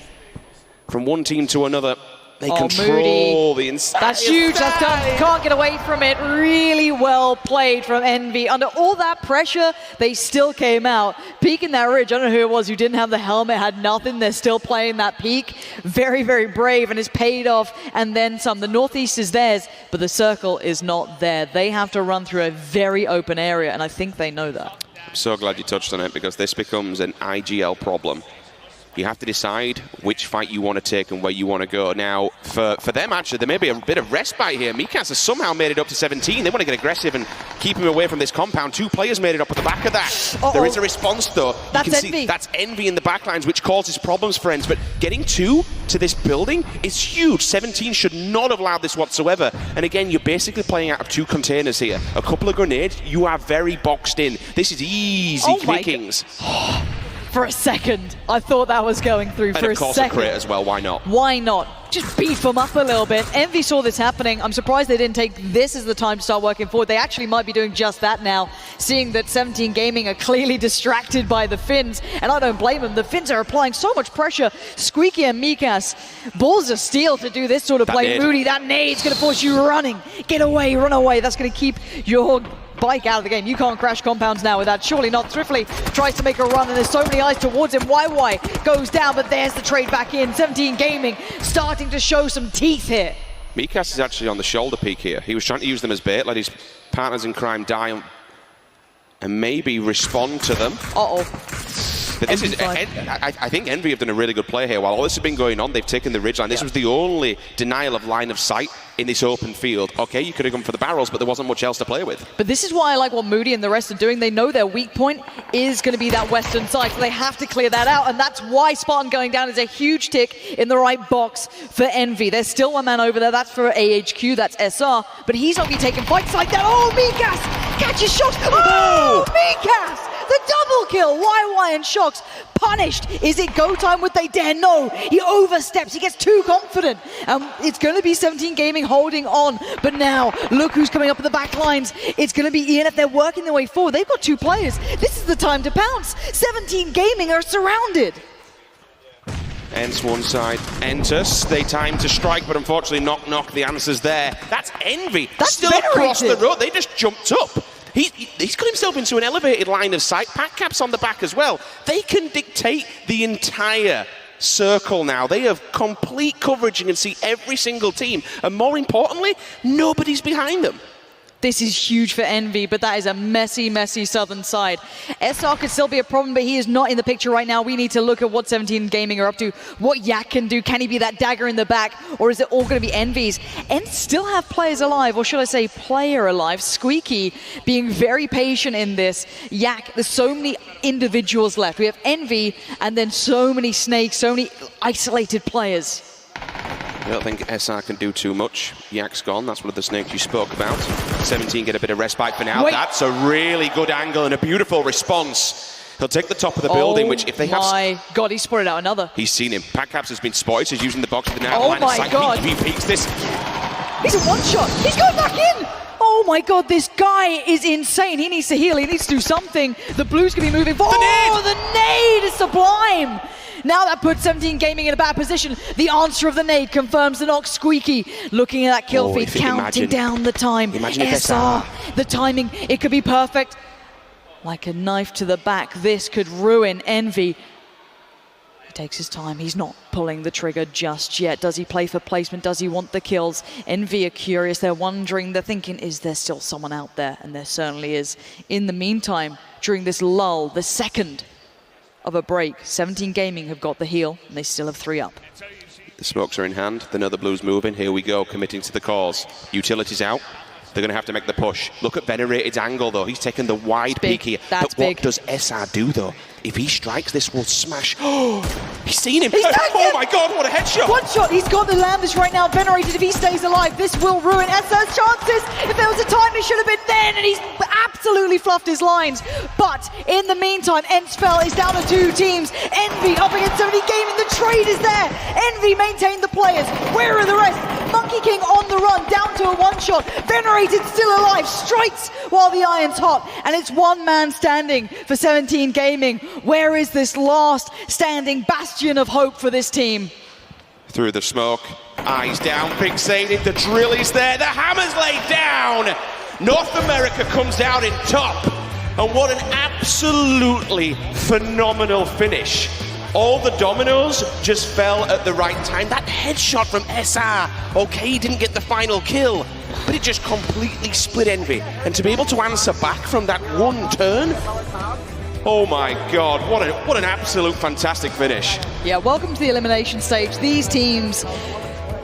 from one team to another, they control the inside.
That's huge, that's done. Can't get away from it. Really well played from Envy. Under all that pressure, they still came out. Peeking that ridge, I don't know who it was who didn't have the helmet, had nothing. They're still playing that peak. Very, very brave, and it's paid off, and then some. The Northeast is theirs, but the circle is not there. They have to run through a very open area, and I think they know that.
I'm so glad you touched on it, because this becomes an IGL problem. You have to decide which fight you want to take and where you want to go. Now, for them, actually, there may be a bit of respite here. Mikas has somehow made it up to 17. They want to get aggressive and keep him away from this compound. Two players made it up at the back of that. There is a response, though.
That's
you can
Envy.
see that's Envy in the backlines, which causes problems for Ends. But getting two to this building is huge. 17 should not have allowed this whatsoever. And again, you're basically playing out of two containers here. A couple of grenades, you are very boxed in. This is easy pickings.
For a second, I thought that was going through. For a second.
And of course a crit as well, why not?
Why not? Just beef them up a little bit. Envy saw this happening. I'm surprised they didn't take this as the time to start working forward. They actually might be doing just that now, seeing that 17 Gaming are clearly distracted by the Finns, and I don't blame them. The Finns are applying so much pressure. Squeaky and Mikas, balls of steel to do this sort of play. Moody, that nade's going to force you running. Get away, run away. That's going to keep your bike out of the game. You can't crash compounds now with that. Surely not. Thriftly tries to make a run, and there's so many eyes towards him. YY goes down, but there's the trade back in. 17 Gaming starting to show some teeth here.
Mikas is actually on the shoulder peak here. He was trying to use them as bait, let his partners in crime die and maybe respond to them. But this is, I think Envy have done a really good play here. While all this has been going on, they've taken the ridgeline. This was the only denial of line of sight in this open field. Okay, you could have gone for the barrels, but there wasn't much else to play with.
But this is why I like what Moody and the rest are doing. They know their weak point is going to be that western side, so they have to clear that out, and that's why Spartan going down is a huge tick in the right box for Envy. There's still one man over there. That's for AHQ, that's SR, but he's not going to be taking fights like that. Oh, Mikas catches shots. Oh, Mikas! The double kill. YY and Shocks punished. Is it go time? Would they dare? No. He oversteps. He gets too confident. It's going to be 17 Gaming holding on. But now, look who's coming up at the back lines. It's going to be ENF. They're working their way forward. They've got two players. This is the time to pounce. 17 Gaming are surrounded.
Ends one side, enters. They time to strike, but unfortunately knock. The answer's there. That's Envy.
That's
still across the road. They just jumped up. He's got himself into an elevated line of sight. Pack Cap's on the back as well. They can dictate the entire circle now. They have complete coverage and can see every single team. And more importantly, nobody's behind them.
This is huge for Envy, but that is a messy, messy southern side. SR could still be a problem, but he is not in the picture right now. We need to look at what 17 Gaming are up to, what Yak can do. Can he be that dagger in the back, or is it all going to be Envy's? And still have players alive, or should I say player alive. Squeaky being very patient in this. Yak, there's so many individuals left. We have Envy, and then so many snakes, so many isolated players.
I don't think SR can do too much. Yak's gone. That's one of the snakes you spoke about. 17 get a bit of respite for now. That's a really good angle and a beautiful response. He'll take the top of the building, which if they have...
Oh my God, he spotted out another.
He's seen him. Packcaps has been spotted. He's using the box with the now.
Oh my God.
He peeks this.
He's a one-shot. He's going back in. Oh my God, this guy is insane. He needs to heal. He needs to do something. The Blues can be moving forward. The nade is sublime. Now that puts 17 Gaming in a bad position. The answer of the nade confirms the knock. Squeaky looking at that kill feed, counting down the time. SR, the timing, it could be perfect. Like a knife to the back, this could ruin Envy. takes his time. He's not pulling the trigger just yet. Does he play for placement? Does he want the kills? Envy are curious. They're wondering. They're thinking, is there still someone out there? And there certainly is. In the meantime, during this lull, the second of a break, 17 Gaming have got the heal, and they still have 3 up.
The smokes are in hand. They know the blue's moving. Here we go, committing to the cause. Utilities out. They're going to have to make the push. Look at Venerated's angle, though. He's taken the wide peek here.
That's
but
big.
What does SR do, though? If he strikes, this will smash. Oh, he's seen him.
He's
Oh, my God, what a headshot.
One shot. He's got the Lambus right now. Venerated, if he stays alive, this will ruin SR's chances. If there was a time, it should have been then, and he's absolutely fluffed his lines. But in the meantime, Ensfell is down to 2 teams. Envy up against 70 Gaming. The trade is there. Envy maintain the players. Where are the rest? Monkey King on the run, down to a 1-shot. Venerated still alive, strikes while the iron's hot. And it's 1 man standing for 17 Gaming. Where is this last standing bastion of hope for this team?
Through the smoke, eyes down, fixated, the drill is there, the hammer's laid down! North America comes out in top, and what an absolutely phenomenal finish. All the dominoes just fell at the right time. That headshot from SR, okay, he didn't get the final kill, but it just completely split Envy. And to be able to answer back from that one turn, oh my God, what an absolute fantastic finish.
Yeah, welcome to the elimination stage. These teams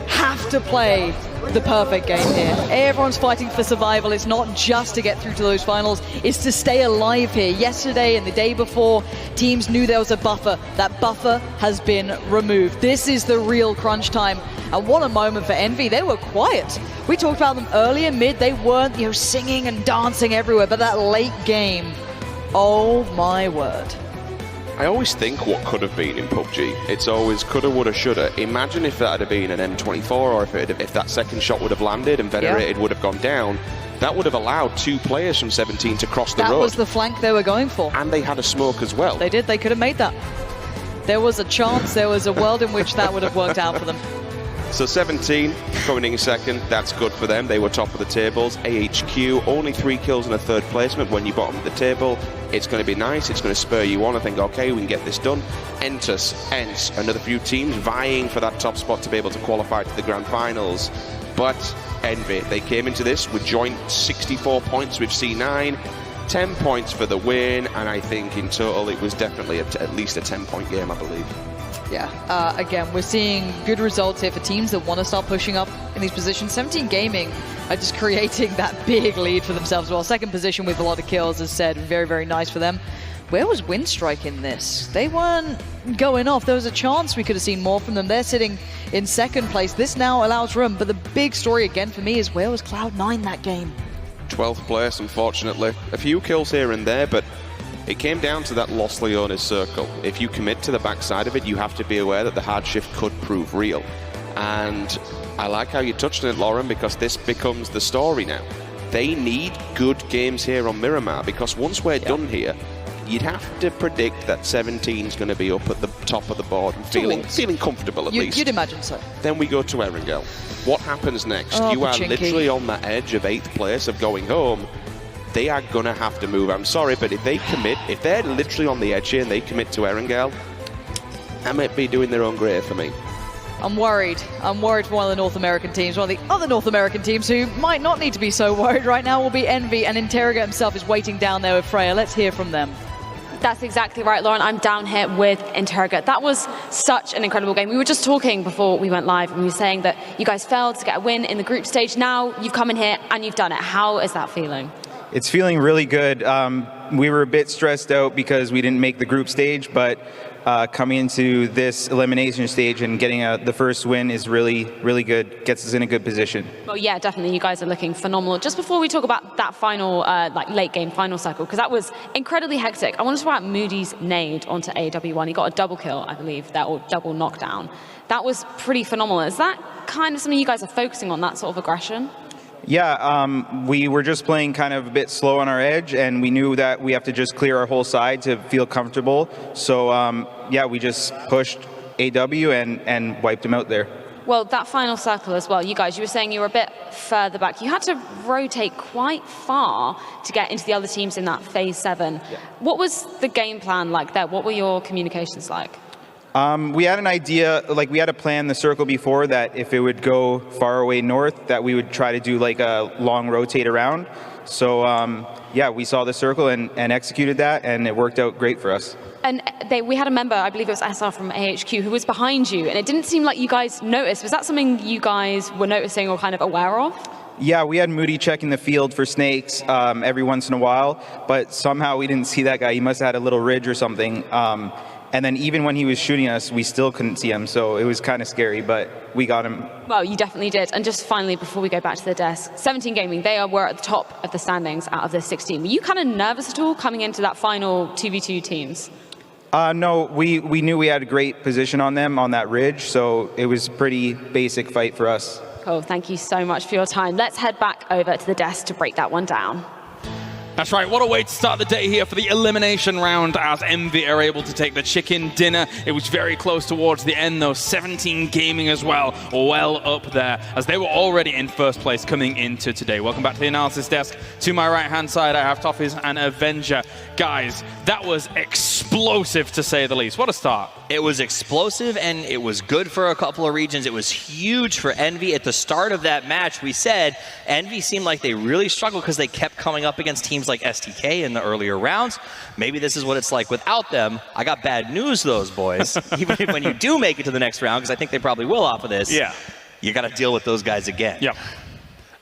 have to play the perfect game here. Everyone's fighting for survival. It's not just to get through to those finals, it's to stay alive here. Yesterday and the day before, teams knew there was a buffer. That buffer has been removed. This is the real crunch time. And what a moment for Envy. They were quiet. We talked about them earlier, mid, they weren't, singing and dancing everywhere, but that late game, oh my word.
I always think what could have been in PUBG. It's always coulda, woulda, shoulda. Imagine if that had been an M24, or if that second shot would have landed and Venerated would have gone down. That would have allowed 2 players from 17 to cross the road.
That was the flank they were going for.
And they had a smoke as well.
They did. They could have made that. There was a chance. There was a world in which that would have worked out for them.
So 17 coming in second, that's good for them. They were top of the tables. AHQ, only 3 kills and a 3rd placement when you bottom of the table. It's going to be nice, it's going to spur you on. I think, okay, we can get this done. Entus, Ents, another few teams vying for that top spot to be able to qualify to the grand finals. But Envy, they came into this with joint 64 points with C9, 10 points for the win, and I think in total it was definitely at least a 10-point game, I believe.
Yeah, again, we're seeing good results here for teams that want to start pushing up in these positions. 17 Gaming are just creating that big lead for themselves. Well, 2nd position with a lot of kills, as said, very, very nice for them. Where was Windstrike in this? They weren't going off. There was a chance we could have seen more from them. They're sitting in 2nd place. This now allows room, but the big story again for me is where was Cloud9 that game?
12th place, unfortunately. A few kills here and there, but it came down to that Los Leones circle. If you commit to the backside of it, you have to be aware that the hard shift could prove real. And I like how you touched on it, Lauren, because this becomes the story now. They need good games here on Miramar, because once we're done here, you'd have to predict that 17's going to be up at the top of the board and feeling comfortable at least.
You'd imagine so.
Then we go to Erangel. What happens next?
Oh,
you are
Pachinki.
literally on that edge of 8th place of going home. They are going to have to move. I'm sorry, but if they commit, if they're literally on the edge here and they commit to Erangel, that might be doing their own grave for me.
I'm worried. I'm worried for one of the North American teams. One of the other North American teams who might not need to be so worried right now will be Envy, and Interroga himself is waiting down there with Freya. Let's hear from them.
That's exactly right, Lauren. I'm down here with Interroga. That was such an incredible game. We were just talking before we went live, and we were saying that you guys failed to get a win in the group stage. Now you've come in here and you've done it. How is that feeling?
It's feeling really good. We were a bit stressed out because we didn't make the group stage, but coming into this elimination stage and getting the first win is really, really good. Gets us in a good position.
Well, yeah, definitely. You guys are looking phenomenal. Just before we talk about that final, late game final cycle, because that was incredibly hectic, I want to talk about Moody's nade onto AW1. He got a double kill, I believe, or double knockdown. That was pretty phenomenal. Is that kind of something you guys are focusing on, that sort of aggression?
Yeah, we were just playing kind of a bit slow on our edge, and we knew that we have to just clear our whole side to feel comfortable. So, yeah, we just pushed AW and wiped them out there.
Well, that final circle as well, you were saying you were a bit further back. You had to rotate quite far to get into the other teams in that phase 7. Yeah. What was the game plan like there? What were your communications like?
We had an idea, like we had a plan the circle before that if it would go far away north, that we would try to do like a long rotate around. So yeah, we saw the circle and executed that, and it worked out great for us.
And we had a member, I believe it was SR from AHQ, who was behind you, and it didn't seem like you guys noticed. Was that something you guys were noticing or kind of aware of?
Yeah, we had Moody checking the field for snakes every once in a while, but somehow we didn't see that guy. He must have had a little ridge or something. And then even when he was shooting us, we still couldn't see him, so it was kind of scary, but we got him.
Well, you definitely did. And just finally, before we go back to the desk, 17 Gaming, were at the top of the standings out of the 16. Were you kind of nervous at all coming into that final 2v2 teams?
No, we knew we had a great position on them on that ridge, so it was a pretty basic fight for us.
Cool, thank you so much for your time. Let's head back over to the desk to break that one down.
That's right, what a way to start the day here for the elimination round as Envy are able to take the chicken dinner. It was very close towards the end though, 17 Gaming as well up there as they were already in first place coming into today. Welcome back to the analysis desk. To my right hand side I have Toffees and Avenger. Guys, that was explosive to say the least. What a start.
It was explosive and it was good for a couple of regions. It was huge for Envy. At the start of that match, we said Envy seemed like they really struggled because they kept coming up against teams like STK in the earlier rounds. Maybe this is what it's like without them. I got bad news, those boys. Even when you do make it to the next round, because I think they probably will off of this,
yeah,
you got to deal with those guys again.
Yep.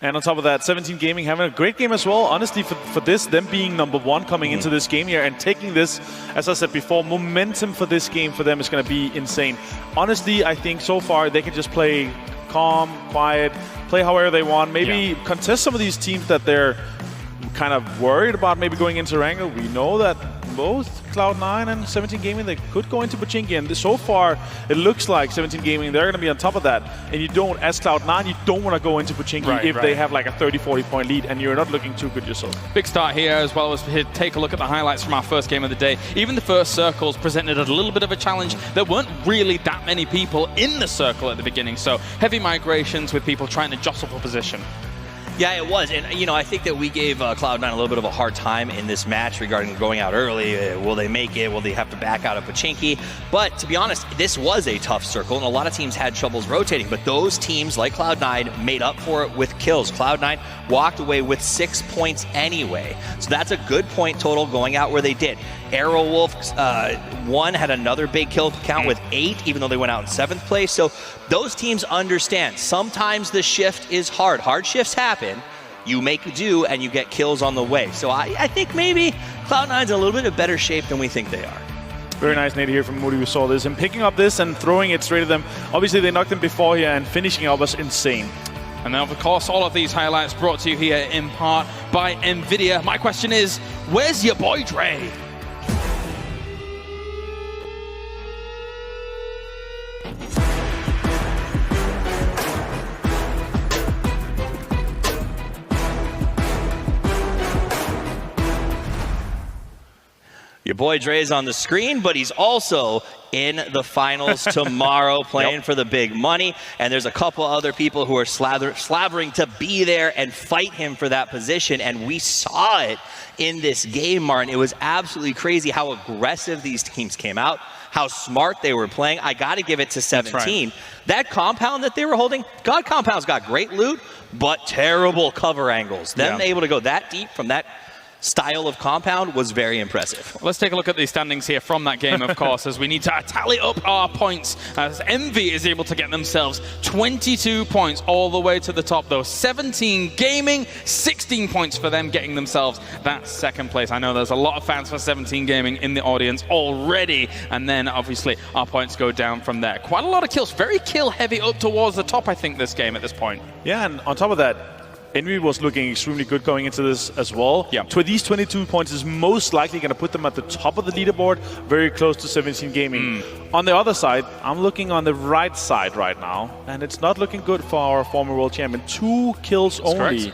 And on top of that, 17 Gaming having a great game as well. Honestly, for this, them being #1 coming into this game here and taking this, as I said before, momentum for this game for them is going to be insane. Honestly, I think so far they can just play calm, quiet, play however they want. Maybe contest some of these teams that they're kind of worried about maybe going into Wrangle. We know that both Cloud9 and 17 Gaming, they could go into pachinki, and so far it looks like 17 Gaming, they're going to be on top of that. And you don't, as Cloud9, you don't want to go into pachinki if they have like a 30-40 point lead and you're not looking too good yourself.
Big start here, as well as take a look at the highlights from our first game of the day. Even the first circles presented a little bit of a challenge. There weren't really that many people in the circle at the beginning, so heavy migrations with people trying to jostle for position.
Yeah, it was. And, you know, I think that we gave Cloud9 a little bit of a hard time in this match regarding going out early. Will they make it? Will they have to back out of pachinki? But to be honest, this was a tough circle, and a lot of teams had troubles rotating. But those teams, like Cloud9, made up for it with kills. Cloud9 walked away with 6 points anyway. So that's a good point total going out where they did. Arrowwolf, one had another big kill count with 8, even though they went out in 7th place. So those teams understand. Sometimes the shift is hard. Hard shifts happen. You make do, and you get kills on the way. So I think maybe Cloud9's in a little bit of better shape than we think they are.
Very nice, Nate, here from Moody. We saw this. And picking up this and throwing it straight at them. Obviously, they knocked them before here, and finishing up was insane.
And then, of course, all of these highlights brought to you here in part by NVIDIA. My question is, where's your boy Dre?
Your boy Dre's on the screen, but he's also in the finals tomorrow playing for the big money. And there's a couple other people who are slavering to be there and fight him for that position. And we saw it in this game, Martin. It was absolutely crazy how aggressive these teams came out, how smart they were playing. I got to give it to 17. Right. That compound that they were holding, God Compound's got great loot, but terrible cover angles. Them able to go that deep from that style of compound was very impressive.
Let's take a look at the standings here from that game, of course, as we need to tally up our points as Envy is able to get themselves 22 points all the way to the top, though. 17 Gaming, 16 points for them, getting themselves that 2nd place. I know there's a lot of fans for 17 Gaming in the audience already, and then obviously our points go down from there. Quite a lot of kills, very kill heavy up towards the top, I think, this game at this point.
Yeah, and on top of that, Envy was looking extremely good going into this as well.
Yeah.
These 22 points is most likely going to put them at the top of the leaderboard, very close to 17 Gaming. On the other side, I'm looking on the right side right now, and it's not looking good for our former world champion. 2 kills only. Correct.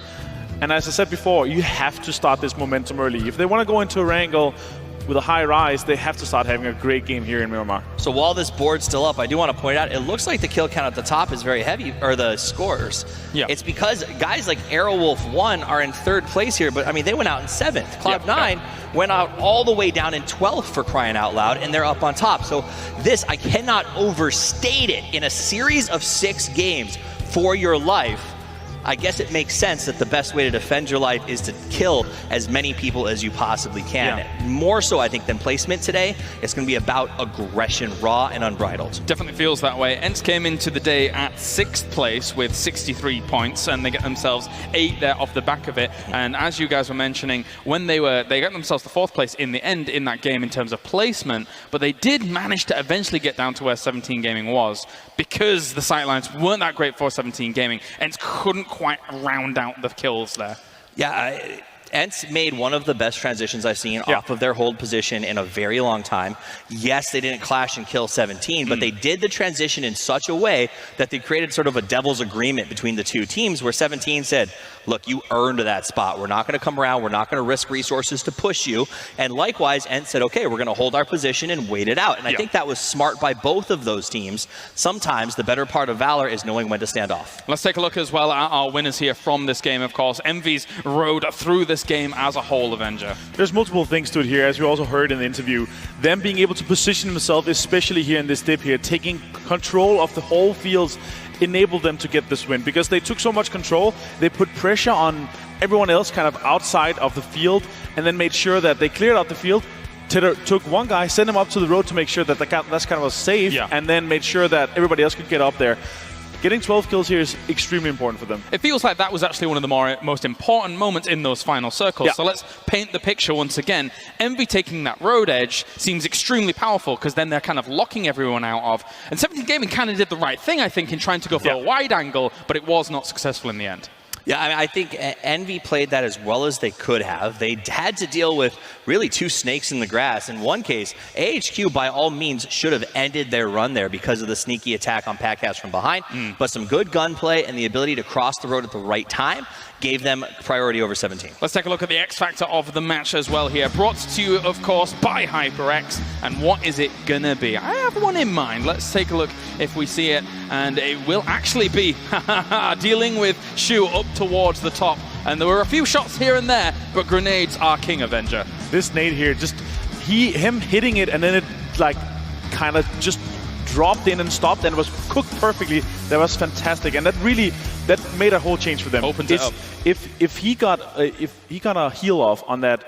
And as I said before, you have to start this momentum early. If they want to go into a wrangle, with a high rise, they have to start having a great game here in Miramar.
So while this board's still up, I do want to point out, it looks like the kill count at the top is very heavy, or the scores. Yeah. It's because guys like Aerowolf 1 are in 3rd place here, but I mean, they went out in 7th. Cloud9 went out all the way down in 12th, for crying out loud, and they're up on top. So this, I cannot overstate it. In a series of 6 games for your life, I guess it makes sense that the best way to defend your life is to kill as many people as you possibly can. More so, I think, than placement today. It's going to be about aggression, raw and unbridled.
Definitely feels that way. Ents came into the day at 6th place with 63 points, and they get themselves 8 there off the back of it. And as you guys were mentioning, when they got themselves to 4th place in the end in that game in terms of placement, but they did manage to eventually get down to where 17 Gaming was, because the sightlines weren't that great for 17 Gaming. Ents couldn't quite round out the kills there.
Yeah, Ents made one of the best transitions I've seen off of their hold position in a very long time. Yes, they didn't clash and kill 17, but they did the transition in such a way that they created sort of a devil's agreement between the two teams, where 17 said, look, you earned that spot. We're not going to come around. We're not going to risk resources to push you. And likewise, Ents said, okay, we're going to hold our position and wait it out. And I think that was smart by both of those teams. Sometimes the better part of Valor is knowing when to stand off.
Let's take a look as well at our winners here from this game, of course. Envy's rode through this game as a whole, Avenger.
There's multiple things to it here, as we also heard in the interview. Them being able to position themselves, especially here in this dip here, taking control of the whole fields, enabled them to get this win, because they took so much control. They put pressure on everyone else kind of outside of the field, and then made sure that they cleared out the field. Took one guy, sent him up to the road to make sure that that's kind of a safe, and then made sure that everybody else could get up there. Getting 12 kills here is extremely important for them.
It feels like that was actually one of the most important moments in those final circles. So let's paint the picture once again. Envy taking that road edge seems extremely powerful, because then they're kind of locking everyone out of. And 17 Gaming kind of did the right thing, I think, in trying to go for a wide angle, but it was not successful in the end.
Yeah, I mean, I think Envy played that as well as they could have. They had to deal with really 2 snakes in the grass. In one case, AHQ by all means should have ended their run there because of the sneaky attack on Packhouse from behind. But some good gunplay and the ability to cross the road at the right time gave them priority over 17.
Let's take a look at the X factor of the match as well here. Brought to you, of course, by HyperX. And what is it gonna be? I have one in mind. Let's take a look if we see it. And it will actually be dealing with Shu up towards the top. And there were a few shots here and there, but grenades are king, Avenger.
This nade here, just him hitting it, and then it like kind of just dropped in and stopped, and it was cooked perfectly. That was fantastic, and that made a whole change for them.
Opened it up.
If he got a heal off on that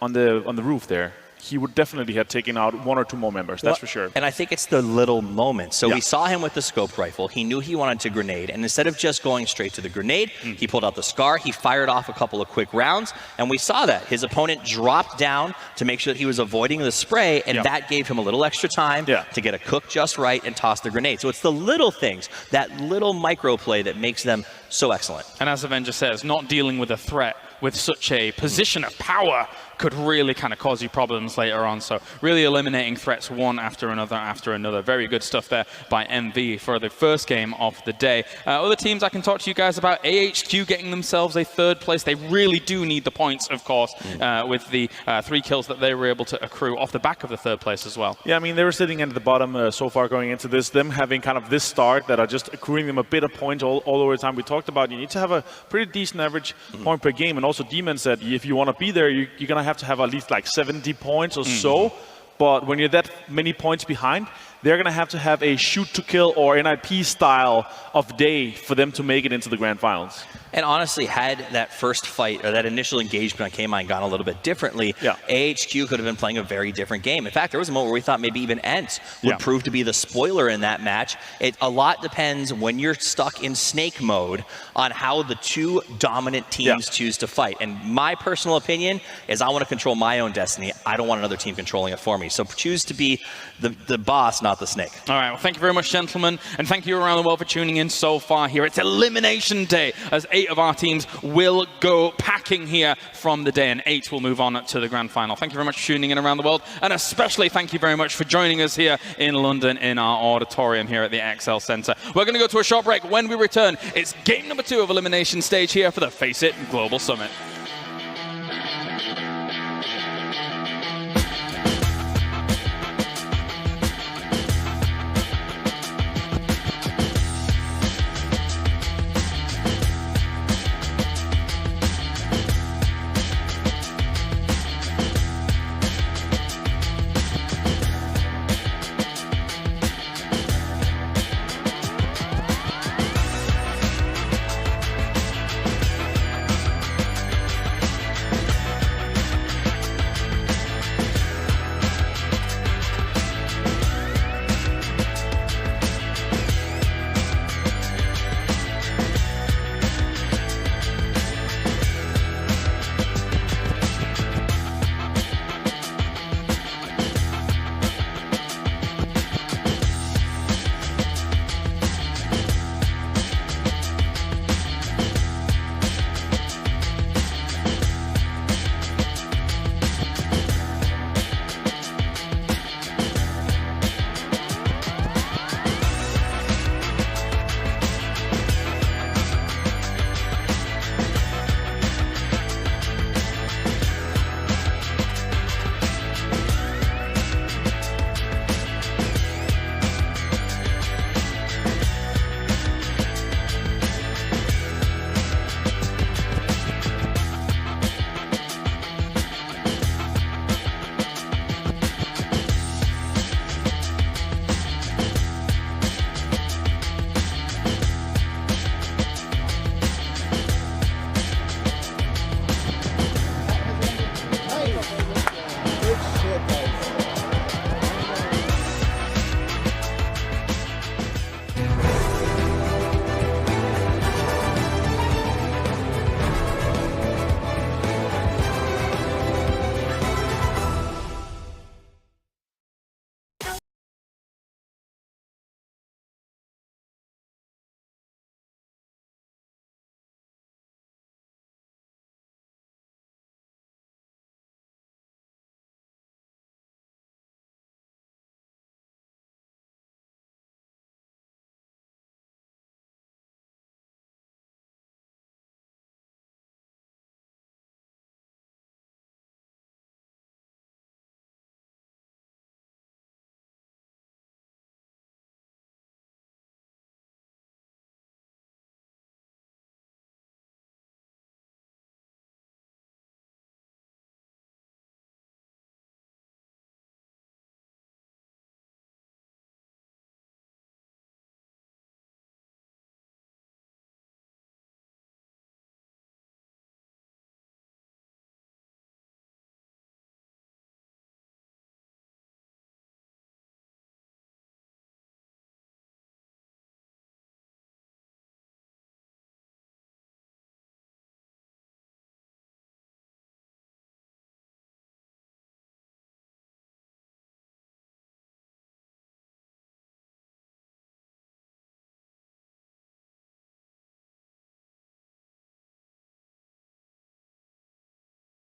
on the roof there, he would definitely have taken out 1 or 2 more members, that's for sure.
And I think it's the little moments. So we saw him with the scoped rifle. He knew he wanted to grenade, and instead of just going straight to the grenade, he pulled out the SCAR, he fired off a couple of quick rounds, and we saw that. His opponent dropped down to make sure that he was avoiding the spray, and that gave him a little extra time to get a cook just right and toss the grenade. So it's the little things, that little micro play that makes them so excellent.
And as Avenger says, not dealing with a threat with such a position of power could really kind of cause you problems later on. So really eliminating threats one after another. Very good stuff there by MV for the first game of the day. Other teams I can talk to you guys about. AHQ getting themselves a 3rd place. They really do need the points, of course, with the 3 kills that they were able to accrue off the back of the 3rd place as well.
Yeah, I mean, they were sitting at the bottom so far going into this. Them having kind of this start that are just accruing them a bit of points all over the time. We talked about you need to have a pretty decent average point per game. And also Demon said if you want to be there, you're going to have at least like 70 points or so. But when you're that many points behind, they're going to have a shoot to kill or NIP style of day for them to make it into the grand finals.
And honestly, had that first fight or that initial engagement on K-Mine gone a little bit differently, AHQ could have been playing a very different game. In fact, there was a moment where we thought maybe even Ents would prove to be the spoiler in that match. A lot depends when you're stuck in snake mode on how the 2 dominant teams choose to fight. And my personal opinion is I want to control my own destiny. I don't want another team controlling it for me. So choose to be the boss, not the snake.
All right, well, thank you very much, gentlemen. And thank you around the world for tuning in so far here. It's Elimination Day, as 8 of our teams will go packing here from the day, and 8 will move on to the grand final. Thank you very much for tuning in around the world, and especially thank you very much for joining us here in London in our auditorium here at the XL Centre. We're going to go to a short break. When we return, it's game number 2 of Elimination Stage here for the Face It Global Summit.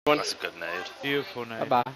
That's a good nade.
Beautiful nade.
Bye-bye.